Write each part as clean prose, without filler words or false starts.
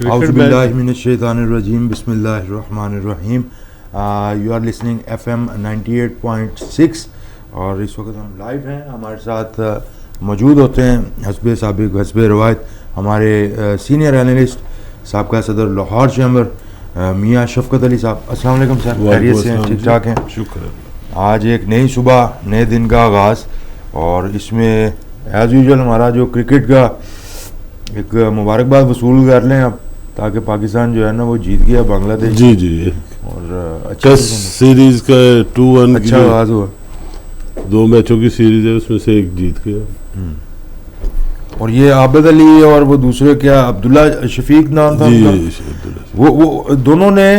اعوذ باللہ من الشیطان الرجیم بسم اللہ الرحمن الرحیم. یو آر لسننگ FM 98.6 اور اس وقت ہم لائیو ہیں. ہمارے ساتھ موجود ہوتے ہیں حسب سابق حسب روایت ہمارے سینئر اینالسٹ سابقہ صدر لاہور چیمبر میاں شفقت علی صاحب. السلام علیکم سر, خیریت سے ہیں؟ ٹھیک ٹھاک ہیں؟ شکر. آج ایک نئی صبح, نئے دن کا آغاز, اور اس میں ایز یوزول ہمارا جو کرکٹ کا ایک مبارکباد وصول کر لیں اب, تاکہ پاکستان جو ہے نا وہ جیت گیا بنگلہ دیش. جی اور ٹیسٹ سیریز کا 2-1 اچھا آغاز ہوا. 2 میچوں کی سیریز ہے, اس میں سے ایک جیت گیا. اور یہ عابد علی اور وہ دوسرے کیا عبداللہ شفیق نام تھا ان کا, وہ دونوں نے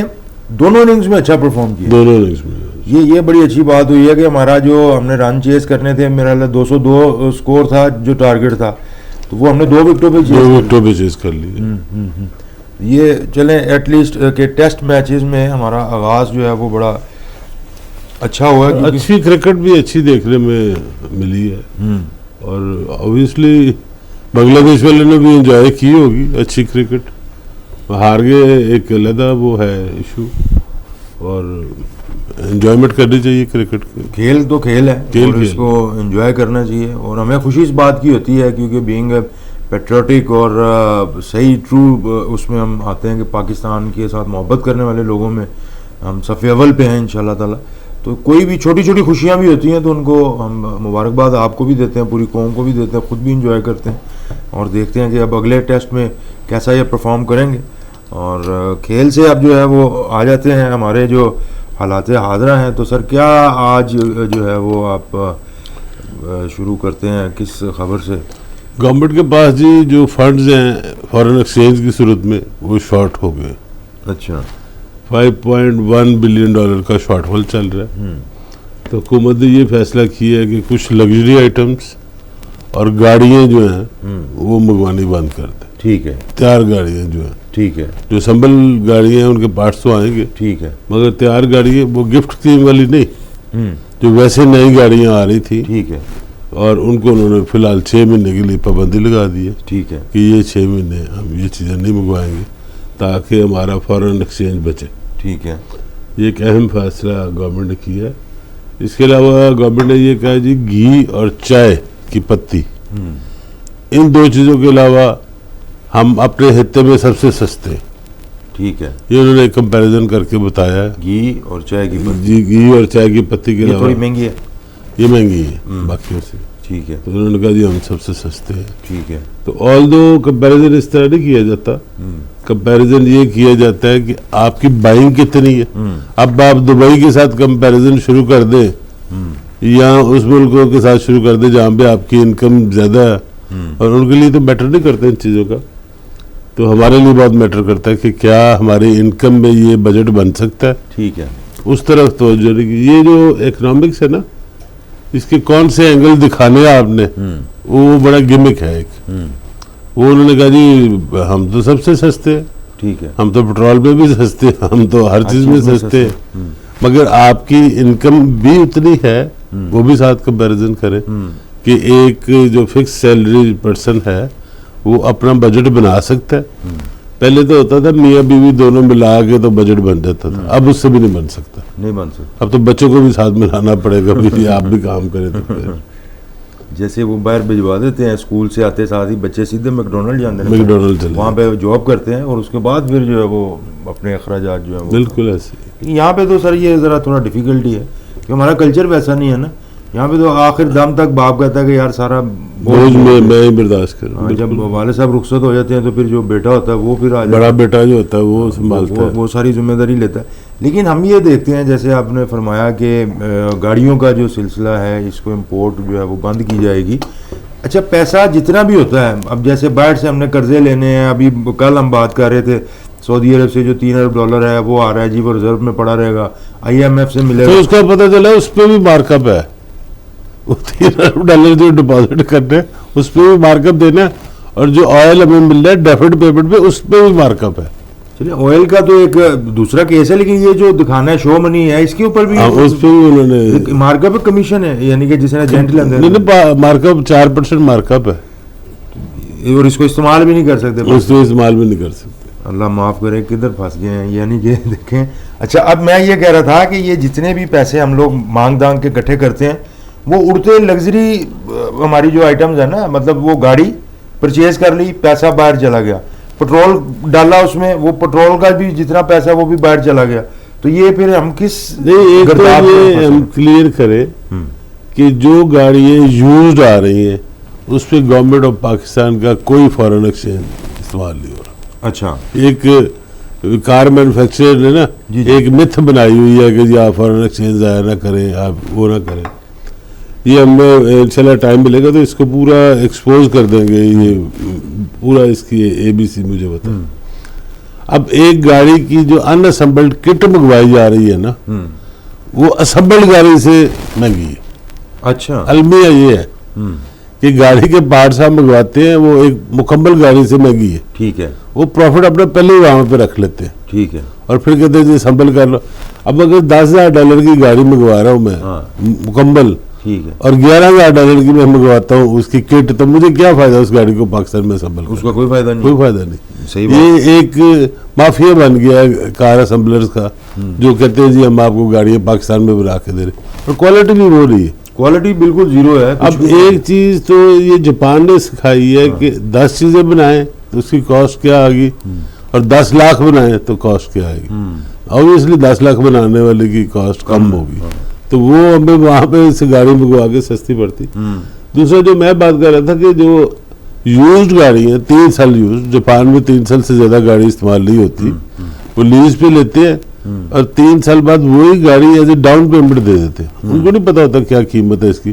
دونوں اننگز میں اچھا پرفارم کیا. دونوں اننگز میں یہ بڑی اچھی بات ہوئی ہے کہ ہمارا جو ہم نے رن چیز کرنے تھے, میرا 202 اسکور تھا جو ٹارگٹ تھا, تو وہ ہم نے 2 وکٹوں پہ چیز کر لی. یہ چلیں ایٹ لیسٹ کہ ٹیسٹ میچز میں ہمارا آغاز جو ہے وہ بڑا اچھا ہوا. اچھی کرکٹ بھی اچھی دیکھنے میں ملی ہے, اور اوبیسلی بنگلہ دیش والے نے بھی انجوائے کی ہوگی اچھی کرکٹ. ہار گئے ایک علیحدہ وہ ہے ایشو, اور انجوائمنٹ کرنی چاہیے کرکٹ کی. کھیل تو کھیل ہے, اور اس کو انجوائے کرنا چاہیے. اور ہمیں خوشی اس بات کی ہوتی ہے کیونکہ بینگ پیٹریوٹک اور صحیح ٹرو اس میں ہم آتے ہیں کہ پاکستان کے ساتھ محبت کرنے والے لوگوں میں ہم صف اول پہ ہیں انشاءاللہ تعالی. تو کوئی بھی چھوٹی چھوٹی خوشیاں بھی ہوتی ہیں تو ان کو ہم مبارکباد آپ کو بھی دیتے ہیں, پوری قوم کو بھی دیتے ہیں, خود بھی انجوائے کرتے ہیں, اور دیکھتے ہیں کہ اب اگلے ٹیسٹ میں کیسا یہ پرفارم کریں گے. اور کھیل سے اب جو ہے وہ آ جاتے ہیں ہمارے جو حالات حاضرہ ہیں. تو سر کیا آج جو ہے وہ آپ شروع کرتے ہیں کس خبر سے؟ گورنمنٹ کے پاس جی جو فنڈز ہیں فارن ایکسچینج کی صورت میں وہ شارٹ ہو گئے. اچھا, $5.1 بلین کا شارٹ فال چل رہا ہے. تو حکومت نے یہ فیصلہ کیا ہے کہ کچھ لگژری آئٹمس اور گاڑیاں جو ہیں وہ منگوانی بند کر دیں. ٹھیک ہے. تیار گاڑیاں جو ہیں, ٹھیک ہے, جو سمبل گاڑیاں ہیں ان کے پارٹس تو آئیں گے, ٹھیک ہے, مگر تیار گاڑیاں وہ گفٹ اسکیم والی نہیں, جو ویسے نئی گاڑیاں آ رہی تھی, ٹھیک ہے, اور ان کو انہوں نے فی الحال 6 مہینے کے لیے پابندی لگا دی ہے. ٹھیک ہے کہ یہ 6 مہینے ہم یہ چیزیں نہیں منگوائیں گے تاکہ ہمارا فارن ایکسچینج بچے. ٹھیک ہے. یہ ایک اہم فیصلہ گورنمنٹ نے کیا ہے. اس کے علاوہ گورنمنٹ نے یہ کہا جی گھی اور چائے کی پتی, ان 2 چیزوں کے علاوہ ہم اپنے خطے میں سب سے سستے. ٹھیک ہے. یہ انہوں نے کمپیریزن کر کے بتایا ہے. گھی اور چائے کی پتی, جی گھی اور چائے کی پتی کے علاوہ تھوڑی مہنگی ہے, یہ مہنگی ہے باقیوں سے. ٹھیک ہے. تو انہوں نے کہا جی ہم سب سے سستے ہیں. ٹھیک ہے. تو آلدو کمپیریزن اس طرح نہیں کیا جاتا. کمپیریزن یہ کیا جاتا ہے کہ آپ کی بائنگ کتنی ہے. اب آپ دبئی کے ساتھ کمپیریزن شروع کر دیں یا اس ملکوں کے ساتھ شروع کر دیں جہاں پہ آپ کی انکم زیادہ ہے, اور ان کے لیے تو میٹر نہیں کرتے ان چیزوں کا, تو ہمارے لیے بہت میٹر کرتا ہے کہ کیا ہماری انکم میں یہ بجٹ بن سکتا ہے. ٹھیک ہے. اس طرف توجہ نہیں کی. یہ جو اکنامکس ہے نا, اس کے کون سے اینگل دکھانے آپ نے, وہ بڑا گمک ہے ایک. وہ انہوں نے کہا جی ہم تو سب سے سستے ہیں. ٹھیک ہے. ہم تو پیٹرول میں بھی سستے ہیں, ہم تو ہر چیز میں سستے ہیں, مگر آپ کی انکم بھی اتنی ہے, وہ بھی ساتھ کمپیریزن کریں کہ ایک جو فکس سیلری پرسن ہے وہ اپنا بجٹ بنا سکتا ہے. پہلے تو ہوتا تھا میاں بیوی دونوں ملا کے تو بجٹ بن جاتا تھا, اب اس سے بھی نہیں بن سکتا. اب تو بچوں کو بھی ساتھ ملانا پڑے گا, بھی آپ بھی کام کریں. تو جیسے وہ باہر بھجوا دیتے ہیں اسکول سے آتے ساتھ ہی بچے سیدھے میکڈونلڈ جاتے ہیں, میکڈونلڈ وہاں پہ جاب کرتے ہیں, اور اس کے بعد پھر جو ہے وہ اپنے اخراجات جو ہیں بالکل ایسے. یہاں پہ تو سر یہ ذرا تھوڑا ڈیفیکلٹی ہے کہ ہمارا کلچر ویسا نہیں ہے نا. یہاں پہ تو آخر دم تک باپ کہتا ہے کہ یار سارا بوجھ میں ہی برداشت کروں. جب والد صاحب رخصت ہو جاتے ہیں تو پھر جو بیٹا ہوتا ہے وہ پھر بڑا بیٹا جو ہوتا ہے وہ سنبھالتا ہے, وہ ساری ذمہ داری لیتا ہے. لیکن ہم یہ دیکھتے ہیں جیسے آپ نے فرمایا کہ گاڑیوں کا جو سلسلہ ہے اس کو امپورٹ جو ہے وہ بند کی جائے گی. اچھا, پیسہ جتنا بھی ہوتا ہے, اب جیسے باہر سے ہم نے قرضے لینے ہیں, ابھی کل ہم بات کر رہے تھے سعودی عرب سے جو $3 ارب ہے وہ آ رہا ہے جی, وہ ریزرو میں پڑا رہے گا, IMF سے ملے گا. تو اس کا پتہ چلا اس پہ بھی مارک اپ ہے. وہ $3 ارب جو ڈپازٹ کرنے اس پہ بھی مارک اپ دینا, اور جو آئل ہمیں مل رہا ہے ڈیفٹ پیمنٹ پہ اس پہ بھی مارک اپ ہے. چلیے آئل کا تو ایک دوسرا کیس ہے, لیکن یہ جو دکھانا ہے شو منی ہے اس کے اوپر بھی اس پہ بھی انہوں نے مارک اپ کمیشن ہے, یعنی کہ جس نے agent mark up 4% mark up ہے, اور اس کو استعمال بھی نہیں کر سکتے. اس کو استعمال بھی نہیں کر سکتے. اللہ معاف کرے کدھر پھنس گئے ہیں. یعنی کہ دیکھیں, اچھا اب میں یہ کہہ رہا تھا کہ یہ جتنے بھی پیسے ہم لوگ مانگ دانگ کے اکٹھے کرتے ہیں وہ اڑتے لگژری ہماری جو آئٹمز ہیں نا, مطلب وہ گاڑی پرچیز کر لی, پیسہ باہر چلا گیا, پٹرول ڈالا اس میں, وہ پٹرول کا بھی جتنا پیسہ وہ بھی باہر چلا گیا. تو یہ پھر ہم کس ایک تو یہ ہم کلیئر کریں کہ جو گاڑیاں یوزڈ آ رہی ہیں اس پہ گورنمنٹ آف پاکستان کا کوئی فارن ایکسچینج استعمال نہیں ہو رہا. اچھا, ایک کار مینوفیکچرر نے نا ایک متھ بنائی ہوئی ہے کہ جی آپ فارن ایکسچینج ضائع نہ کریں, آپ وہ نہ کریں. یہ ہم نے انشاءاللہ ٹائم ملے گا تو اس کو پورا ایکسپوز کر دیں گے, یہ پورا اس کی اے بی سی مجھے بتائیں. اب ایک گاڑی کی جو ان اسمبلڈ کٹ منگوائی جا رہی ہے نا وہ اسمبلڈ گاڑی سے مہنگی ہے. اچھا, المیہ یہ ہے کہ گاڑی کے پارٹس آپ منگواتے ہیں وہ ایک مکمل گاڑی سے مہنگی ہے. ٹھیک ہے, وہ پروفٹ اپنے پہلے ہی وہاں پہ رکھ لیتے ہیں. ٹھیک ہے, اور پھر کہتے ہیں جی اسمبل کر لو. اب اگر $10,000 کی گاڑی منگوا رہا ہوں میں مکمل, ٹھیک ہے, اور $11,000 کی میں منگواتا ہوں اس کی کٹ, تو مجھے کیا فائدہ اس گاڑی کو پاکستان میں اسمبل, اس کا کوئی فائدہ نہیں. کوئی فائدہ نہیں. صحیح یہ ایک مافیا بن گیا ہے کار اسمبلرز کا, جو کہتے ہیں جی ہم آپ کو گاڑیاں پاکستان میں بنا کے دے رہے ہیں, اور کوالٹی بھی ہو رہی ہے, کوالٹی بالکل زیرو ہے. اب ایک چیز تو یہ جاپان نے سکھائی ہے کہ 10 چیزیں بنائیں تو اس کی کاسٹ کیا آئے گی, اور 10 لاکھ بنائیں تو کاسٹ کیا آئے گی. اوبیسلی 10 لاکھ بنانے والے کی کاسٹ کم ہوگی, تو وہ ہمیں وہاں پہ سے گاڑی منگوا کے سستی پڑتی. دوسرا جو میں بات کر رہا تھا کہ جو یوزڈ گاڑی ہیں 3 سال یوزڈ, جاپان میں 3 سال سے زیادہ گاڑی استعمال نہیں ہوتی, وہ لیز پہ لیتے ہیں اور 3 سال بعد وہی گاڑی ایز اے ڈاؤن پیمنٹ دے دیتے ہیں. ان کو نہیں پتا ہوتا کیا قیمت ہے اس کی,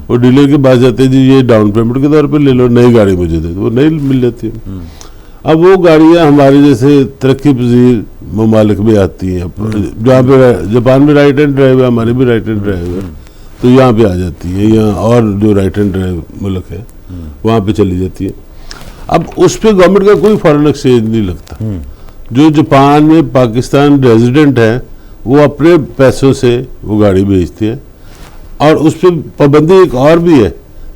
وہ ڈیلر کے پاس جاتے ہیں جی یہ ڈاؤن پیمنٹ کے طور پہ لے لو, نئی گاڑی مجھے دے دو, وہ نئی مل جاتی ہے. اب وہ گاڑیاں ہمارے جیسے ترقی پذیر ممالک میں آتی ہیں, جہاں پہ جاپان میں رائٹ ہینڈ ڈرائیو ہے, ہمارے بھی رائٹ ہینڈ ڈرائیو ہے, تو یہاں پہ آ جاتی ہے, یہاں اور جو رائٹ ہینڈ ڈرائیو ملک ہے وہاں پہ چلی جاتی ہے. اب اس پہ گورنمنٹ کا کوئی فارن ایکسچینج نہیں لگتا. جو جاپان میں پاکستان ریزیڈنٹ ہے وہ اپنے پیسوں سے وہ گاڑی بھیجتے ہیں, اور اس پہ پابندی ایک اور بھی ہے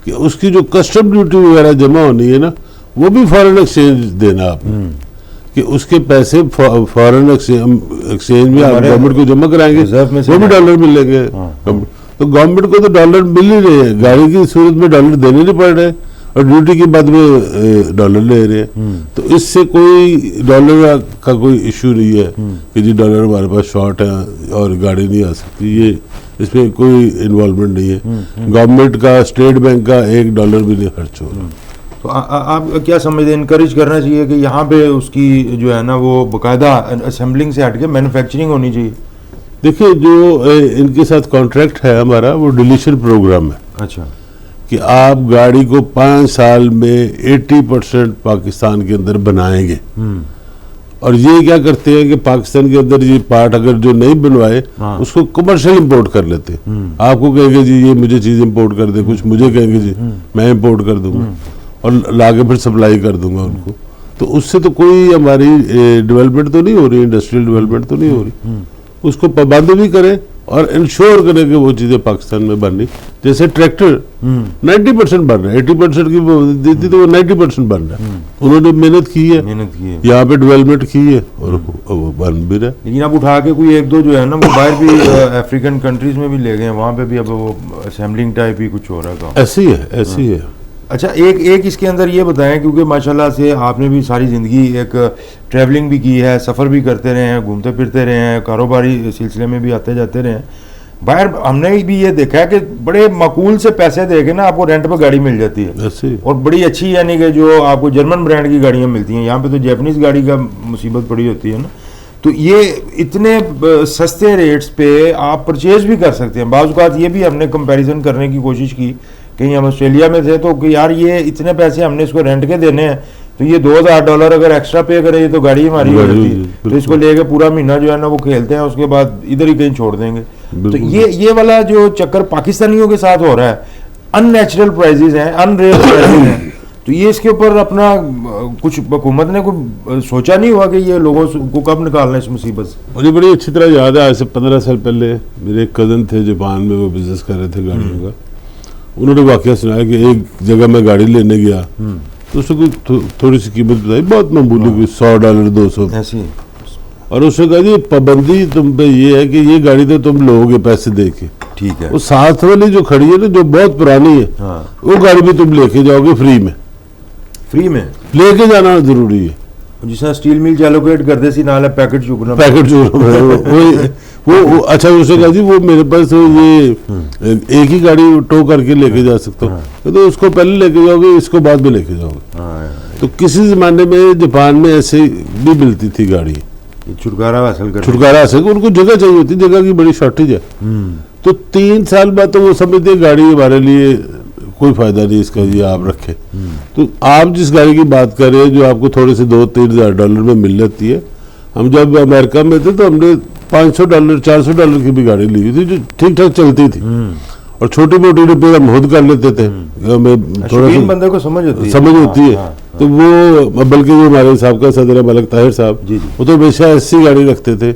کہ اس کی جو کسٹم ڈیوٹی وغیرہ جمع ہونی ہے نا وہ بھی فارن ایکسچینج دینا آپ نے, کہ اس کے پیسے فارن ایکسچینج میں آپ گورنمنٹ کو جمع کرائیں گے, وہ بھی ڈالر ملیں گے. تو گورنمنٹ کو تو ڈالر مل ہی رہے ہیں, گاڑی کی صورت میں ڈالر دینے نہیں پڑ رہے, اور ڈیوٹی کے بعد میں ڈالر لے رہے ہیں. تو اس سے کوئی ڈالر کا کوئی ایشو نہیں ہے کہ جی ڈالر ہمارے پاس شارٹ ہے اور گاڑی نہیں آ سکتی, یہ اس میں کوئی انوالومنٹ نہیں ہے. گورنمنٹ کا اسٹیٹ بینک کا $1 بھی نہیں خرچ ہو رہا. تو آپ کیا سمجھتے ہیں, انکریج کرنا چاہیے کہ یہاں پہ اس کی جو ہے نا وہ باقاعدہ اسمبلنگ سے ہٹ کے مینوفیکچرنگ ہونی چاہیے؟ دیکھیں جو ان کے ساتھ کانٹریکٹ ہے ہمارا وہ ڈیلیشن پروگرام ہے. اچھا, کہ آپ گاڑی کو 5 سال میں 80% پاکستان کے اندر بنائیں گے, اور یہ کیا کرتے ہیں کہ پاکستان کے اندر یہ پارٹ اگر جو نہیں بنوائے اس کو کمرشل امپورٹ کر لیتے ہیں. آپ کو کہیں گے جی یہ مجھے چیز امپورٹ کر دے, کچھ مجھے کہیں گے جی میں امپورٹ کر دوں گا اور لا کے پھر سپلائی کر دوں گا ان کو. تو اس سے تو کوئی ہماری ڈیولپمنٹ تو نہیں ہو رہی, انڈسٹریل ڈیولپمنٹ تو نہیں ہو رہی. اس کو پابند بھی کریں اور انشور کریں کہ وہ چیزیں پاکستان میں بن رہی. جیسے ٹریکٹر 90% بن رہا ہے, 80% کی دیتی تو وہ 90% بن رہا ہے. انہوں نے محنت کی ہے, یہاں پہ ڈیولپمنٹ کی ہے اور وہ بن بھی رہا ہے. لیکن اب اٹھا کے کوئی 1-2 جو ہے نا وہ باہر بھی افریقن کنٹریز میں بھی لے گئے ہیں, وہاں پہ بھی اب وہ اسمبلنگ ٹائپ ہی کچھ ہو رہا ہے. ایسی ہے, ایسی ہے. اچھا, ایک اس کے اندر یہ بتائیں, کیونکہ ماشاءاللہ سے آپ نے بھی ساری زندگی ایک ٹریولنگ بھی کی ہے, سفر بھی کرتے رہے ہیں, گھومتے پھرتے رہے ہیں, کاروباری سلسلے میں بھی آتے جاتے رہے ہیں. باہر ہم نے بھی یہ دیکھا ہے کہ بڑے معقول سے پیسے دے کے نا آپ کو رینٹ پہ گاڑی مل جاتی ہے, اور بڑی اچھی, یعنی کہ جو آپ کو جرمن برانڈ کی گاڑیاں ملتی ہیں. یہاں پہ تو جیپنیز گاڑی کا مصیبت پڑی ہوتی ہے نا. تو یہ اتنے سستے ریٹس پہ آپ پرچیز بھی کر سکتے ہیں. بعض اوقات یہ بھی ہم نے کمپیریزن کرنے کی کوشش کی, کہیں ہم آسٹریلیا میں تھے تو کہ یار یہ اتنے پیسے ہم نے اس کو رینٹ کے دینے ہیں, تو یہ $2,000 اگر ایکسٹرا پے کرے تو گاڑی ہماری ہو جاتی ہے, تو اس کو لے کے پورا مہینہ جو ہے نا وہ کھیلتے ہیں, اس کے بعد ادھر ہی کہیں چھوڑ دیں گے. تو یہ والا جو چکر پاکستانیوں کے ساتھ ہو رہا ہے, ان نیچرل پرائزز ہیں, ان ریئل پرائزز ہیں, تو یہ اس کے اوپر اپنا کچھ حکومت نے کوئی سوچا نہیں ہوا کہ یہ لوگوں کو کب نکالنا اس مصیبت سے؟ مجھے بڑی اچھی طرح یاد ہے, آج سے 15 سال پہلے میرے ایک کزن تھے جاپان میں, وہ بزنس کر رہے تھے گاڑیوں کا. انہوں نے واقعہ سنایا کہ ایک جگہ میں گاڑی لینے گیا تو اس نے کوئی تھوڑی سی قیمت بتائی, بہت معمولی, کوئی $100 200 ایسی, اور اس نے کہا جی پابندی تم پہ یہ ہے کہ یہ گاڑی تو تم لو گے پیسے دے کے, ٹھیک ہے, وہ ساتھ والی جو کھڑی ہے نا جو بہت پرانی ہے, ہاں, وہ گاڑی بھی تم لے کے جاؤ گے فری میں لے کے جانا ضروری ہے. جس طرح اسٹیل مل چالوکیٹ کرتے سی نال پیکٹ چکنا, وہ اچھا اس نے کہا جی وہ میرے پاس یہ ایک ہی گاڑی ٹو کر کے لے کے جا سکتا ہوں, تو اس کو پہلے لے کے جاؤ گے, اس کو بعد میں لے کے جاؤ گے. تو کسی زمانے میں جاپان میں ایسے بھی ملتی تھی گاڑی, چھٹکارا حاصل کر, چھٹکارا حاصل, ان کو جگہ چاہیے ہوتی, جگہ کی بڑی شارٹیج ہے. تو 3 سال بعد تو وہ سمجھتے ہیں گاڑی ہمارے لیے کوئی فائدہ نہیں اس کا, یہ آپ رکھیں. تو آپ جس گاڑی کی بات کر رہے ہیں جو آپ کو تھوڑے سے $2-3,000 میں مل جاتی ہے, ہم جب امریکہ میں تھے تو ہم نے $500 $400 کی بھی گاڑی لی ہوئی تھی جو ٹھیک ٹھاک چلتی تھی, اور چھوٹی موٹی ریپیئر ہم خود کر لیتے تھے, ہمیں تھوڑا سا بندے کو سمجھ ہوتی ہے. تو وہ بلکہ جو ہمارے صابقہ صدر ملک طاہر صاحب, وہ تو ہمیشہ ایسی گاڑی رکھتے تھے,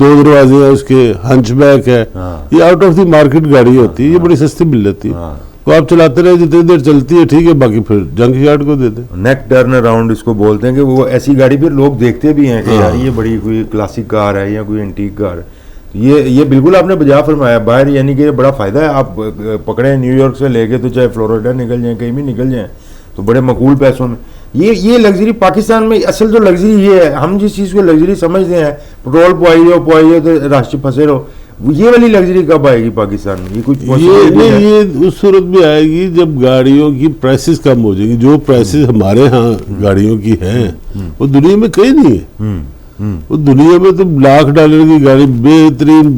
2 دروازے ہیں اس کے, ہنچ بیک ہے, یہ آؤٹ آف دی مارکیٹ گاڑی ہوتی ہے, یہ بڑی سستی مل جاتی ہے. تو آپ چلاتے رہے جتنی دیر چلتی ہے ٹھیک ہے, باقی پھر جنک یارڈ کو دے دیں. نیک ٹرن اراؤنڈ اس کو بولتے ہیں, کہ وہ ایسی گاڑی پھر لوگ دیکھتے بھی ہیں کہ یار یہ بڑی کوئی کلاسک کار ہے یا کوئی اینٹیک کار ہے. یہ بالکل آپ نے بجا فرمایا باہر, یعنی کہ بڑا فائدہ ہے. آپ پکڑیں نیو یارک سے لے کے تو چاہے فلوریڈا نکل جائیں, کہیں بھی نکل جائیں, تو بڑے معقول پیسوں میں. یہ لگژری پاکستان میں اصل جو لگژری یہ ہے, ہم جس چیز کو لگژری سمجھتے ہیں, پیٹرول پوائیے تو راستے پھنسے رہو, یہ والی لگژری کب آئے گی پاکستان میں؟ یہ کچھ یہ اس صورت میں آئے گی جب گاڑیوں کی پرائسز کم ہو جائیں گی. جو پرائسز ہمارے ہاں گاڑیوں کی ہیں وہ دنیا میں کہیں نہیں ہے. وہ دنیا میں تو $1,00,000 کی گاڑی بہترین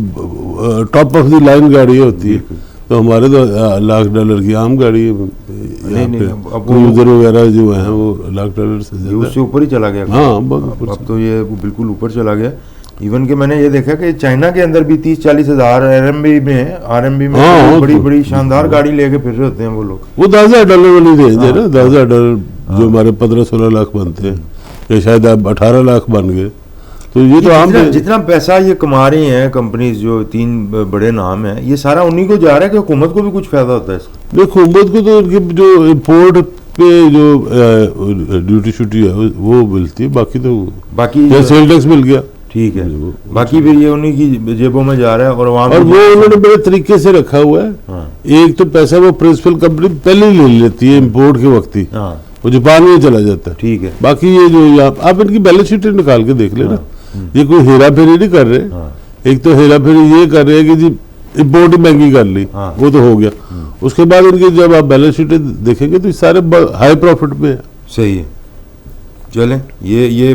ٹاپ آف دی لائن گاڑی ہوتی ہے, تو ہمارے تو $1,00,000 کی عام گاڑی ہے. کروزر وغیرہ جو ہیں وہ $1,00,000 سے اس سے اوپر ہی چلا گیا. ہاں اب تو یہ بالکل اوپر چلا گیا. ایون کہ میں نے یہ دیکھا کہ چائنا کے اندر بھی 30-40 ہزار RMB میں بڑی شاندار گاڑی لے کے پھر رہے ہوتے ہیں وہ لوگ. وہ $10,000 والی رینج ہے نا, $10,000 جو ہمارے 15-16 لاکھ بنتے ہیں, یا شاید اب 18 لاکھ بن گئے. تو یہ تو عام جتنا پیسہ یہ کما رہی ہیں کمپنیز, جو 3 بڑے نام ہیں, یہ سارا انہی کو جا رہا ہے کہ حکومت کو بھی کچھ فائدہ ہوتا ہے اس کا؟ حکومت کو تو ان کی جو امپورٹ پہ جو ڈیوٹی شوٹی ہے وہ ملتی ہے, باقی سیل ٹیکس مل گیا, ٹھیک ہے, باقی پھر یہ انہی کی جیبوں میں جا رہا ہے. اور وہ انہوں نے بڑے طریقے سے رکھا ہوا ہے. ایک تو پیسہ وہ پرنسپل کمپنی پہلے ہی لے لیتی ہے امپورٹ کے وقت ہی, وہ جاپان میں چلا جاتا ہے, ٹھیک ہے. باقی یہ جو آپ ان کی بیلنس شیٹ نکال کے دیکھ لینا, یہ کوئی ہیرا پھیری نہیں کر رہے. ایک تو ہیرا پھیری یہ کر رہے ہیں کہ جی امپورٹ مہنگی کر لی, وہ تو ہو گیا. اس کے بعد ان کی جب آپ بیلنس شیٹ دیکھیں گے تو سارے ہائی پروفٹ پہ ہیں. صحیح ہے. چلیں, یہ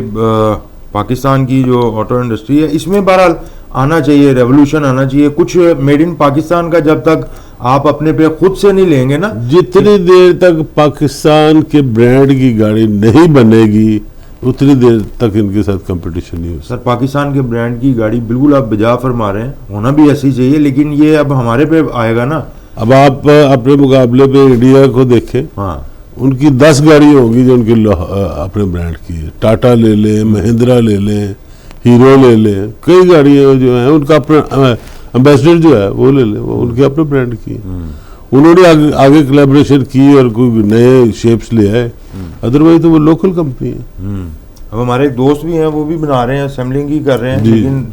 پاکستان کی جو آٹو انڈسٹری ہے اس میں بہرحال آنا چاہیے, ریولوشن آنا چاہیے. کچھ میڈ ان پاکستان کا جب تک آپ اپنے پہ خود سے نہیں لیں گے نا, جتنی دیر تک پاکستان کے برانڈ کی گاڑی نہیں بنے گی اتنی دیر تک ان کے ساتھ کمپٹیشن نہیں ہو سکتا. سر پاکستان کے برانڈ کی گاڑی بالکل آپ بجا فرما رہے ہیں, ہونا بھی ایسی چاہیے, لیکن یہ اب ہمارے پہ آئے گا نا. اب آپ اپنے مقابلے پہ انڈیا کو دیکھیں, ان کی 10 گاڑیاں ہوں گی جو ان کے اپنے برانڈ کی ہے. ٹاٹا لے لیں, مہندرا لے لیں, ہیرو لے لیں, کئی گاڑیاں جو ہیں ان کا اپنا امبیسڈر جو ہے وہ لے لیں, وہ ان کے اپنے برانڈ کی ہے. انہوں نے آگے کولیبریشن کی اور کوئی نئے شیپس لے آئے, ادروائز تو وہ لوکل کمپنی ہے. اب ہمارے ایک دوست بھی ہیں, وہ بھی بنا رہے ہیں, اسمبلنگ ہی کر رہے ہیں, لیکن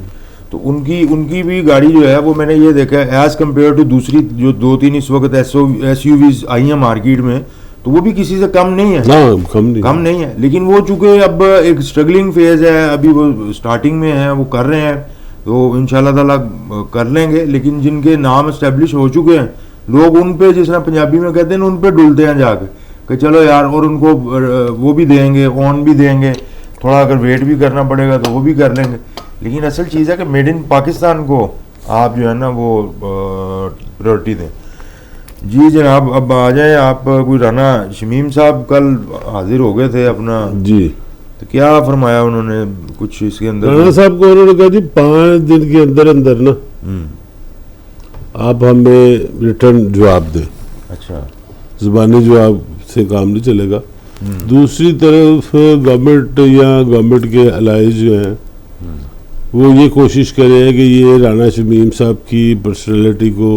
تو ان کی بھی گاڑی جو ہے وہ میں نے یہ دیکھا ہے ایز کمپیئر ٹو دوسری جو 2-3 اس وقت SUVs آئی ہیں مارکیٹ میں, تو وہ بھی کسی سے کم نہیں ہے, کم نہیں ہے. لیکن وہ چونکہ اب ایک اسٹرگلنگ فیز ہے, ابھی وہ اسٹارٹنگ میں ہیں, وہ کر رہے ہیں, تو انشاءاللہ تعالیٰ کر لیں گے. لیکن جن کے نام اسٹیبلش ہو چکے ہیں, لوگ ان پہ جس طرح پنجابی میں کہتے ہیں ان پہ ڈلتے ہیں جا کے کہ چلو یار, اور ان کو وہ بھی دیں گے, آن بھی دیں گے, تھوڑا اگر ویٹ بھی کرنا پڑے گا تو وہ بھی کر لیں گے. لیکن اصل چیز ہے کہ میڈ ان پاکستان کو آپ جو ہے نا وہ پریورٹی دیں. جی جناب, اب آ جائیں آپ. کوئی رانا شمیم صاحب کل حاضر ہو گئے تھے اپنا, جی تو کیا فرمایا انہوں نے کچھ اس کے اندر؟ رانا صاحب کو انہوں نے کہا جی 5 دن کے اندر نا آپ ہمیں ریٹرن جواب دیں. اچھا, زبانی جواب سے کام نہیں چلے گا. دوسری طرف گورنمنٹ یا گورنمنٹ کے الائز جو ہیں وہ یہ کوشش کر رہے ہیں کہ یہ رانا شمیم صاحب کی پرسنالٹی کو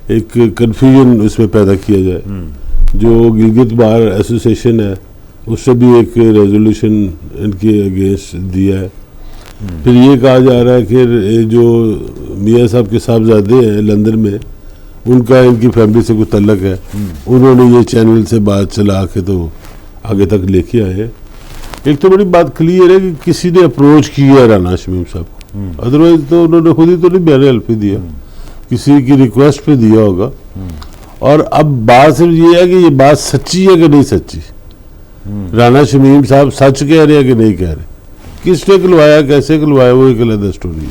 ایک کنفیوژن اس میں پیدا کیا جائے جو گلگت بار ایسوسیشن ہے اس سے بھی ایک ریزولوشن ان کے اگینسٹ دیا ہے. پھر یہ کہا جا رہا ہے کہ جو میاں صاحب کے صاحبزادے ہیں لندن میں ان کا ان کی فیملی سے کوئی تعلق ہے, انہوں نے یہ چینل سے بات چلا کے تو آگے تک لے کے آئے ہیں. ایک تو بڑی بات کلیئر ہے کہ کسی نے اپروچ کیا ہے رانا شمیم صاحب کو, ادروائز تو انہوں نے خود ہی تو نہیں بیان حلفی دیا, کسی کی ریکویسٹ پہ دیا ہوگا. اور اب بات صرف یہ ہے کہ یہ بات سچی ہے کہ نہیں سچی, رانا شمیم صاحب سچ کہہ رہے ہیں کہ نہیں کہہ رہے, کس نے کھلوایا کیسے کھلوایا وہ ایک علیحدہ اسٹوری ہے.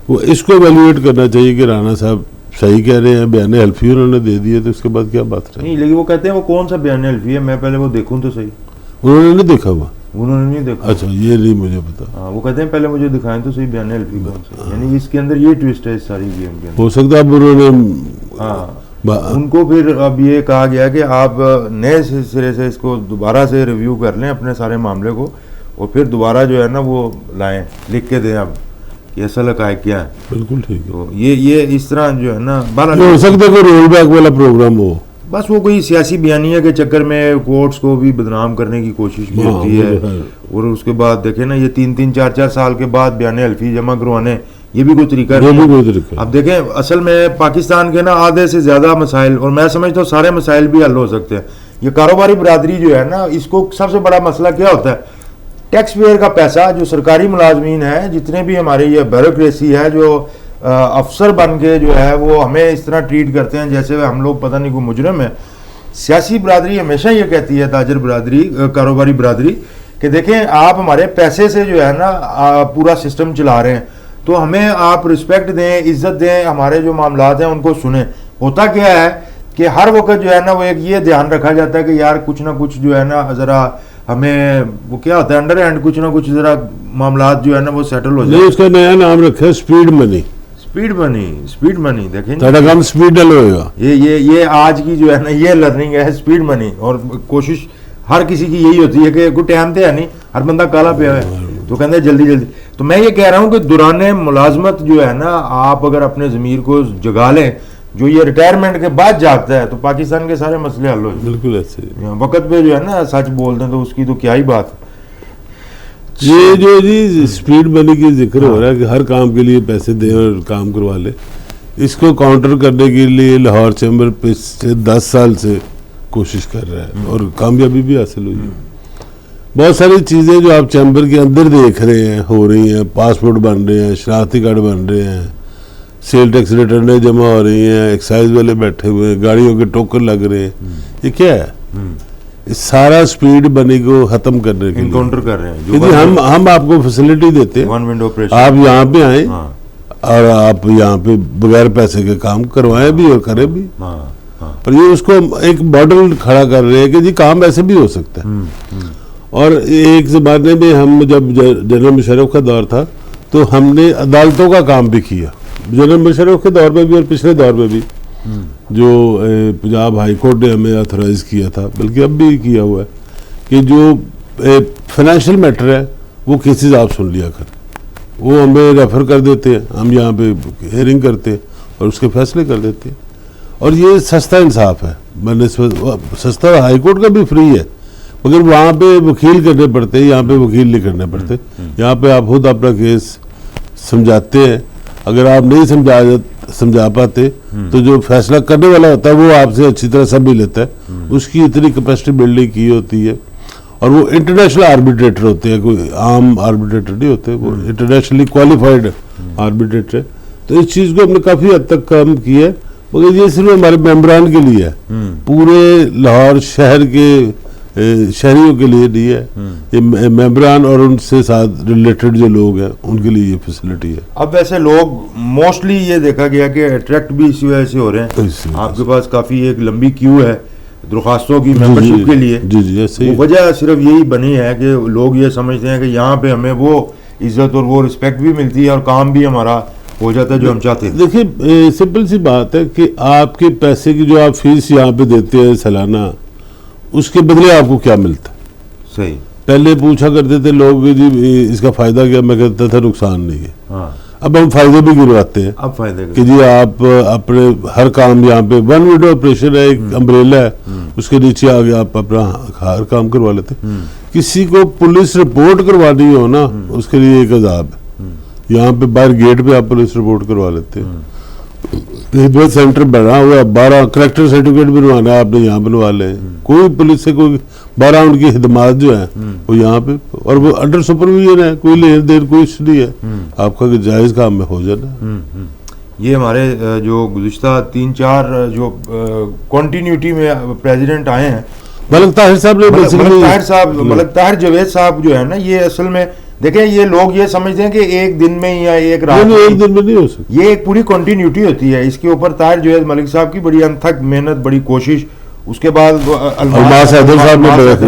وہ اس کو ایویلویٹ کرنا چاہیے کہ رانا صاحب صحیح کہہ رہے ہیں, بیان حلفی انہوں نے دے دیے تو اس کے بعد کیا بات رہی. نہیں لیکن وہ کہتے ہیں وہ کون سا بیان حلفی ہے, میں پہلے وہ دیکھوں تو صحیح. انہوں نے نہیں دیکھا ہوا, انہوں نے نہیں دیکھا. اچھا یہ نہیں مجھے پتا. ہاں وہ کہتے ہیں پہلے مجھے دکھائیں تو صحیح بیان حلفی کون سا, یعنی اس کے اندر یہ ٹویسٹ ہے اس ساری گیم کے اندر. ہو سکتا ہے اب انہوں نے ان کو پھر اب یہ کہا گیا کہ آپ نئے سرے سے اس کو دوبارہ سے ریویو کر لیں اپنے سارے معاملے کو, اور پھر دوبارہ جو ہے نا وہ لائیں لکھ کے دیں اب کہ اصل حقائق کیا ہے. بالکل ٹھیک ہے. تو یہ اس طرح جو ہے نا ہو سکتا ہے کوئی رول بیک والا پروگرام ہو, بس وہ کوئی سیاسی بیانیہ کے چکر میں کورٹس کو بھی بدنام کرنے کی کوشش بھی ہوتی ہے. اور اس کے بعد دیکھیں نا یہ 3 4 سال کے بعد بیان حلفی جمع کروانے, یہ بھی کوئی طریقہ نہیں. اب دیکھیں اصل میں پاکستان کے نا آدھے سے زیادہ مسائل, اور میں سمجھتا ہوں سارے مسائل بھی حل ہو سکتے ہیں. یہ کاروباری برادری جو ہے نا, اس کو سب سے بڑا مسئلہ کیا ہوتا ہے, ٹیکس پیئر کا پیسہ, جو سرکاری ملازمین ہیں جتنے بھی ہمارے یہ بیوروکریسی ہے, جو افسر بن کے جو ہے وہ ہمیں اس طرح ٹریٹ کرتے ہیں جیسے ہم لوگ پتہ نہیں کوئی مجرم ہے. سیاسی برادری ہمیشہ یہ کہتی ہے, تاجر برادری, کاروباری برادری, کہ دیکھیں آپ ہمارے پیسے سے جو ہے نا پورا سسٹم چلا رہے ہیں, تو ہمیں آپ رسپیکٹ دیں, عزت دیں, ہمارے جو معاملات ہیں ان کو سنیں. ہوتا کیا ہے کہ ہر وقت جو ہے نا وہ ایک یہ دھیان رکھا جاتا ہے کہ یار کچھ نہ کچھ جو ہے نا ذرا ہمیں وہ کیا ہوتا ہے انڈر ہینڈ کچھ نہ کچھ ذرا معاملات جو ہے نا وہ سیٹل ہو جائے. اس کا نیا نام رکھا ہے سپیڈ منی. سپیڈ منی دیکھیں تھوڑا کم سپیڈ ڈل ہوئے گا. یہ آج کی جو ہے نا یہ لرننگ ہے سپیڈ منی, اور کوشش ہر کسی کی یہی ہوتی ہے کہ کوئی ٹائم تو ہے نہیں, ہر بندہ کالا پیا ہے تو کہتے ہیں جلدی جلدی. تو میں یہ کہہ رہا ہوں کہ دوران ملازمت جو ہے نا آپ اگر اپنے ضمیر کو جگا لیں, جو یہ ریٹائرمنٹ کے بعد جاگتا ہے تو پاکستان کے سارے مسئلے حل ہو جائیں. بالکل ایسے وقت پہ جو ہے نا سچ بول دیں تو اس کی تو کیا ہی بات. یہ جو جی سپیڈ منی کی ذکر ہو رہا ہے کہ ہر کام کے لیے پیسے دیں اور کام کروا لیں, اس کو کاؤنٹر کرنے کے لیے لاہور چیمبر پچھلے 10 سال سے کوشش کر رہا ہے اور کامیابی بھی حاصل ہوئی ہے. بہت ساری چیزیں جو آپ چیمبر کے اندر دیکھ رہے ہیں ہو رہی ہیں, پاسپورٹ بن رہے ہیں, شناختی کارڈ بن رہے ہیں, سیل ٹیکس ریٹرنیں جمع ہو رہی ہیں, ایکسائز والے بیٹھے ہوئے ہیں, گاڑیوں کے ٹوکن لگ رہے ہیں. یہ کیا ہے؟ سارا سپیڈ بنی کو ختم کرنے کے انکاؤنٹر کر رہے ہیں. کہ ہم آپ کو فیسلٹی دیتے ہیں, آپ یہاں پہ آئیں اور آپ یہاں پہ بغیر پیسے کے کام کروائیں بھی اور کریں بھی. اور یہ اس کو ایک ماڈل کھڑا کر رہے ہیں کہ جی کام ایسے بھی ہو سکتا ہے. اور ایک زمانے میں ہم جب جنرل مشرف کا دور تھا تو ہم نے عدالتوں کا کام بھی کیا, جنرل مشرف کے دور میں بھی اور پچھلے دور میں بھی, جو پنجاب ہائی کورٹ نے ہمیں آتھورائز کیا تھا, بلکہ اب بھی کیا ہوا ہے کہ جو فائنینشیل میٹر ہے وہ کیسز آپ سن لیا کر, وہ ہمیں ریفر کر دیتے ہیں, ہم یہاں پہ ہیئرنگ کرتے ہیں اور اس کے فیصلے کر دیتے ہیں. اور یہ سستا انصاف ہے, سستا ہائی کورٹ کا بھی فری ہے, مگر وہاں پہ وکیل کرنے پڑتے, یہاں پہ وکیل نہیں کرنے پڑتے. یہاں پہ آپ خود اپنا کیس سمجھاتے ہیں, اگر آپ نہیں سمجھا پاتے تو جو فیصلہ کرنے والا ہوتا ہے وہ آپ سے اچھی طرح سمجھ لیتا ہے, اس کی اتنی کیپیسٹی بلڈنگ کی ہوتی ہے. اور وہ انٹرنیشنل آربیٹریٹر ہوتے ہیں, کوئی عام آربیٹریٹر نہیں ہوتے, وہ انٹرنیشنلی کوالیفائڈ آربیٹریٹر ہے. تو اس چیز کو ہم نے کافی حد تک کم کیا ہے, مگر یہ صرف ہمارے ممبران کے لیے ہے, پورے لاہور شہر کے شہریوں کے لیے نہیں ہے. یہ ممبران اور ان سے ساتھ ریلیٹڈ جو لوگ ہیں ان کے لیے یہ فیسلٹی ہے. اب ویسے لوگ موسٹلی یہ دیکھا گیا کہ اٹریکٹ بھی اسی وجہ سے ہو رہے ہیں. آپ کے پاس کافی ایک لمبی کیو ہے درخواستوں کی ممبرشپ کے لیے. جی وجہ صرف یہی بنی ہے کہ لوگ یہ سمجھتے ہیں کہ یہاں پہ ہمیں وہ عزت اور وہ رسپیکٹ بھی ملتی ہے اور کام بھی ہمارا ہو جاتا ہے جو ہم چاہتے ہیں. دیکھیے سمپل سی بات ہے کہ آپ کے پیسے کی جو آپ فیس یہاں پہ دیتے ہیں سالانہ, اس کے بدلے آپ کو کیا ملتا ہے. صحیح. پہلے پوچھا کرتے تھے لوگ جی اس کا فائدہ کیا, میں کہتا تھا نقصان نہیں ہے. اب ہم فائدے بھی گنواتے ہیں. اب فائدے کہ جی آپ اپنے ہر کام یہاں پہ ون ونڈو آپریشن ہے, ایک امبریلا ہے, اس کے نیچے آگے آپ اپنا ہر کام کروا لیتے. کسی کو پولیس رپورٹ کروانی ہو نا اس کے لیے ایک عذاب ہے. یہاں پہ باہر گیٹ پہ آپ پولیس رپورٹ کروا لیتے ہیں. خدمت سینٹر بنا ہوا 12 کریکٹر سرٹیفکیٹ بنوانا ہے آپ نے یہاں بنوا لیں. کوئی پولیس سے کوئی 12 ان کی خدمات جو ہیں وہ یہاں پہ, اور وہ انڈر سپرویژن ہے, کوئی لین دین کوئی ایشو نہیں ہے, آپ کا جائز کام میں ہو جانا. یہ ہمارے جو گزشتہ 3-4 جو کنٹینیوٹی میں پریزیڈنٹ آئے ہیں, ملک طاہر صاحب نے ملک طاہر جاوید صاحب جو ہے نا, یہ اصل میں دیکھیں یہ لوگ یہ سمجھتے ہیں کہ ایک دن میں یا ایک رات میں, ایک دن میں نہیں ہو سکتا. یہ ایک پوری کنٹینیوٹی ہوتی ہے. اس کے اوپر طاہر جاوید ملک صاحب کی بڑی انتھک محنت, بڑی کوشش, اس کے بعد الماس حیدر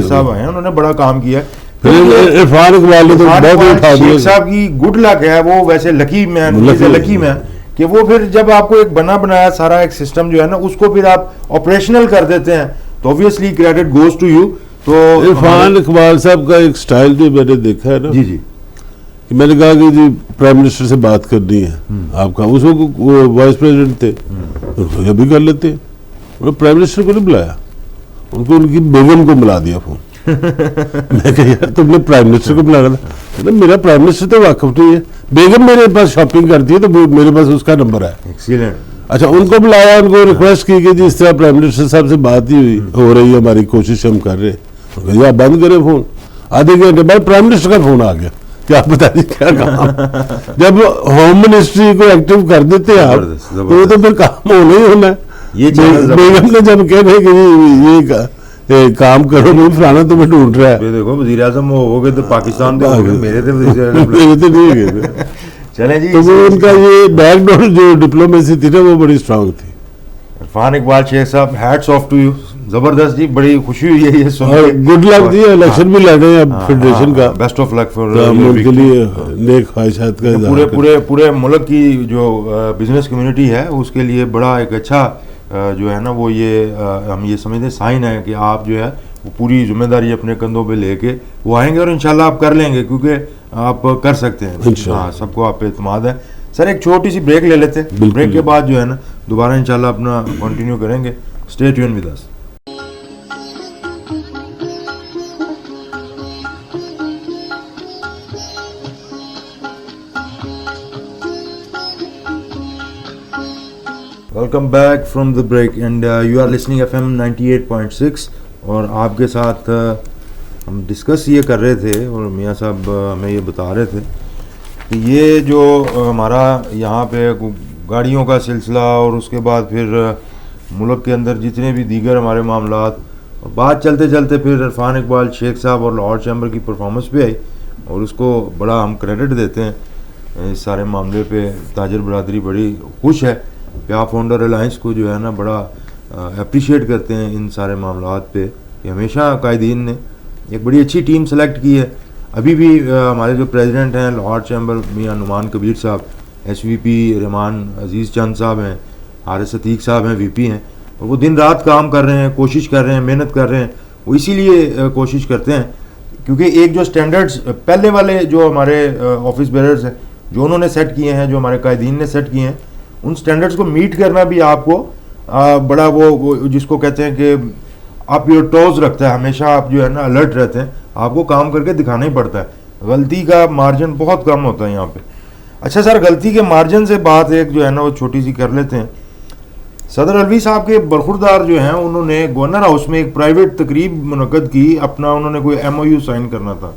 صاحب آئے ہیں, انہوں نے بڑا کام کیا. عرفان اقبال شیخ صاحب کی گڈ لک ہے, وہ ویسے لکی مین کہ وہ پھر جب آپ کو ایک بنا بنایا سارا ایک سسٹم جو ہے نا اس کو پھر آپ آپریشنل کر دیتے ہیں تو obviously credit goes to you. تو عرفان اقبال صاحب کا ایک سٹائل جو میں نے دیکھا ہے نا, جی کہ میں نے کہا کہ جی پرائم منسٹر سے بات کرنی ہے آپ کا, اس وقت وہ وائس پریزیڈنٹ تھے, یہ بھی کر لیتے ہیں. انہوں نے پرائم منسٹر کو نہیں بلایا, ان کو ان کی بیگم کو ملا دیا فون. میں کہا یار تم نے پرائم منسٹر کو بلانا تھا. میرا پرائم منسٹر تو واقف نہیں ہے, بیگم میرے پاس شاپنگ کرتی ہے تو میرے پاس اس کا نمبر ہے. ایکسیلنٹ. اچھا ان کو بلایا, ان کو ریکویسٹ کی کہ جی اس طرح پرائم منسٹر صاحب سے بات ہی ہو رہی ہے, ہماری کوشش ہم کر رہے ہیں, آپ بند کریں فون. آدھے گھنٹے بعد پرائم منسٹر کا فون آ گیا کہ آپ بتائیے کیا کام. جب ہوم منسٹری کو ایکٹیو کر دیتے ہیں آپ تو وہ تو پھر کام ہونا ہی ہونا ہے. بیگم نے جب کہہ رہے کہ یہ کام کرو نہیں فلانا تمہیں ڈھونڈ رہا ہے. دیکھو وزیر اعظم ہو گئے تو پاکستان تو میرے تھے نہیں گئے. چلیں جی, تو وہ ان کا یہ بیک ڈور جو ڈپلومیسی تھی نا وہ بڑی اسٹرانگ تھی. عرفان اقبال شیخ صاحب ہیٹس آف ٹو یو. زبردست جی, بڑی خوشی ہوئی ہے یہ سن کے. گڈ لک جی, الیکشن بھی لڑ رہے ہیں اب فیڈریشن کا, بیسٹ آف لک فار ان کے لیے نیک خواہشات کا. پورے ملک کی جو بزنس کمیونٹی ہے اس کے لیے بڑا ایک اچھا جو ہے نا وہ یہ ہم یہ سمجھتے ہیں سائن ہے کہ آپ جو ہے وہ پوری ذمہ داری اپنے کندھوں پہ لے کے وہ آئیں گے, اور انشاءاللہ آپ کر لیں گے کیونکہ آپ کر سکتے ہیں. ہاں سب کو آپ پہ اعتماد ہے. سر ایک چھوٹی سی بریک لے لیتے ہیں, بریک کے بعد جو ہے نا دوبارہ انشاءاللہ اپنا کنٹینیو کریں گے. Stay tune with us. Welcome back from the break and you are listening FM 98.6. اور آپ کے ساتھ ہم ڈسکس یہ کر رہے تھے اور میاں صاحب ہمیں یہ بتا رہے تھے کہ یہ جو ہمارا یہاں پہ گاڑیوں کا سلسلہ اور اس کے بعد پھر ملک کے اندر جتنے بھی دیگر ہمارے معاملات, اور بات چلتے چلتے پھر عرفان اقبال شیخ صاحب اور لاہور چیمبر کی پرفارمنس بھی آئی, اور اس کو بڑا ہم کریڈٹ دیتے ہیں اس سارے معاملے پہ. تاجر برادری بڑی خوش ہے, پیا فاؤنڈر الائنس کو جو ہے نا بڑا اپریشیٹ کرتے ہیں ان سارے معاملات پہ کہ ہمیشہ قائدین نے ایک بڑی اچھی ٹیم سلیکٹ کی ہے. ابھی بھی ہمارے جو پریزیڈنٹ ہیں لاہور چیمبر میاں نعمان کبیر صاحب, SVP رحمان عزیز چند صاحب ہیں, حارث عتیق صاحب ہیں VP ہیں, اور وہ دن رات کام کر رہے ہیں, کوشش کر رہے ہیں, محنت کر رہے ہیں. وہ اسی لیے کوشش کرتے ہیں کیونکہ ایک جو سٹینڈرڈز پہلے والے جو ہمارے آفس بیررز ہیں جو انہوں نے سیٹ کیے ہیں, جو ہمارے قائدین نے سیٹ کیے ہیں, ان سٹینڈرڈز کو میٹ کرنا بھی آپ کو بڑا وہ جس کو کہتے ہیں کہ آپ یور ٹوز رکھتا ہے. ہمیشہ آپ جو ہے نا الرٹ رہتے ہیں, آپ کو کام کر کے دکھانا ہی پڑتا ہے. غلطی کا مارجن بہت کم ہوتا ہے یہاں پہ. اچھا سر, غلطی کے مارجن سے بات ایک جو ہے نا وہ چھوٹی سی کر لیتے ہیں. صدر علوی صاحب کے برخوردار جو ہیں انہوں نے گورنر ہاؤس میں ایک پرائیویٹ تقریب منعقد کی, اپنا انہوں نے کوئی MOU سائن کرنا تھا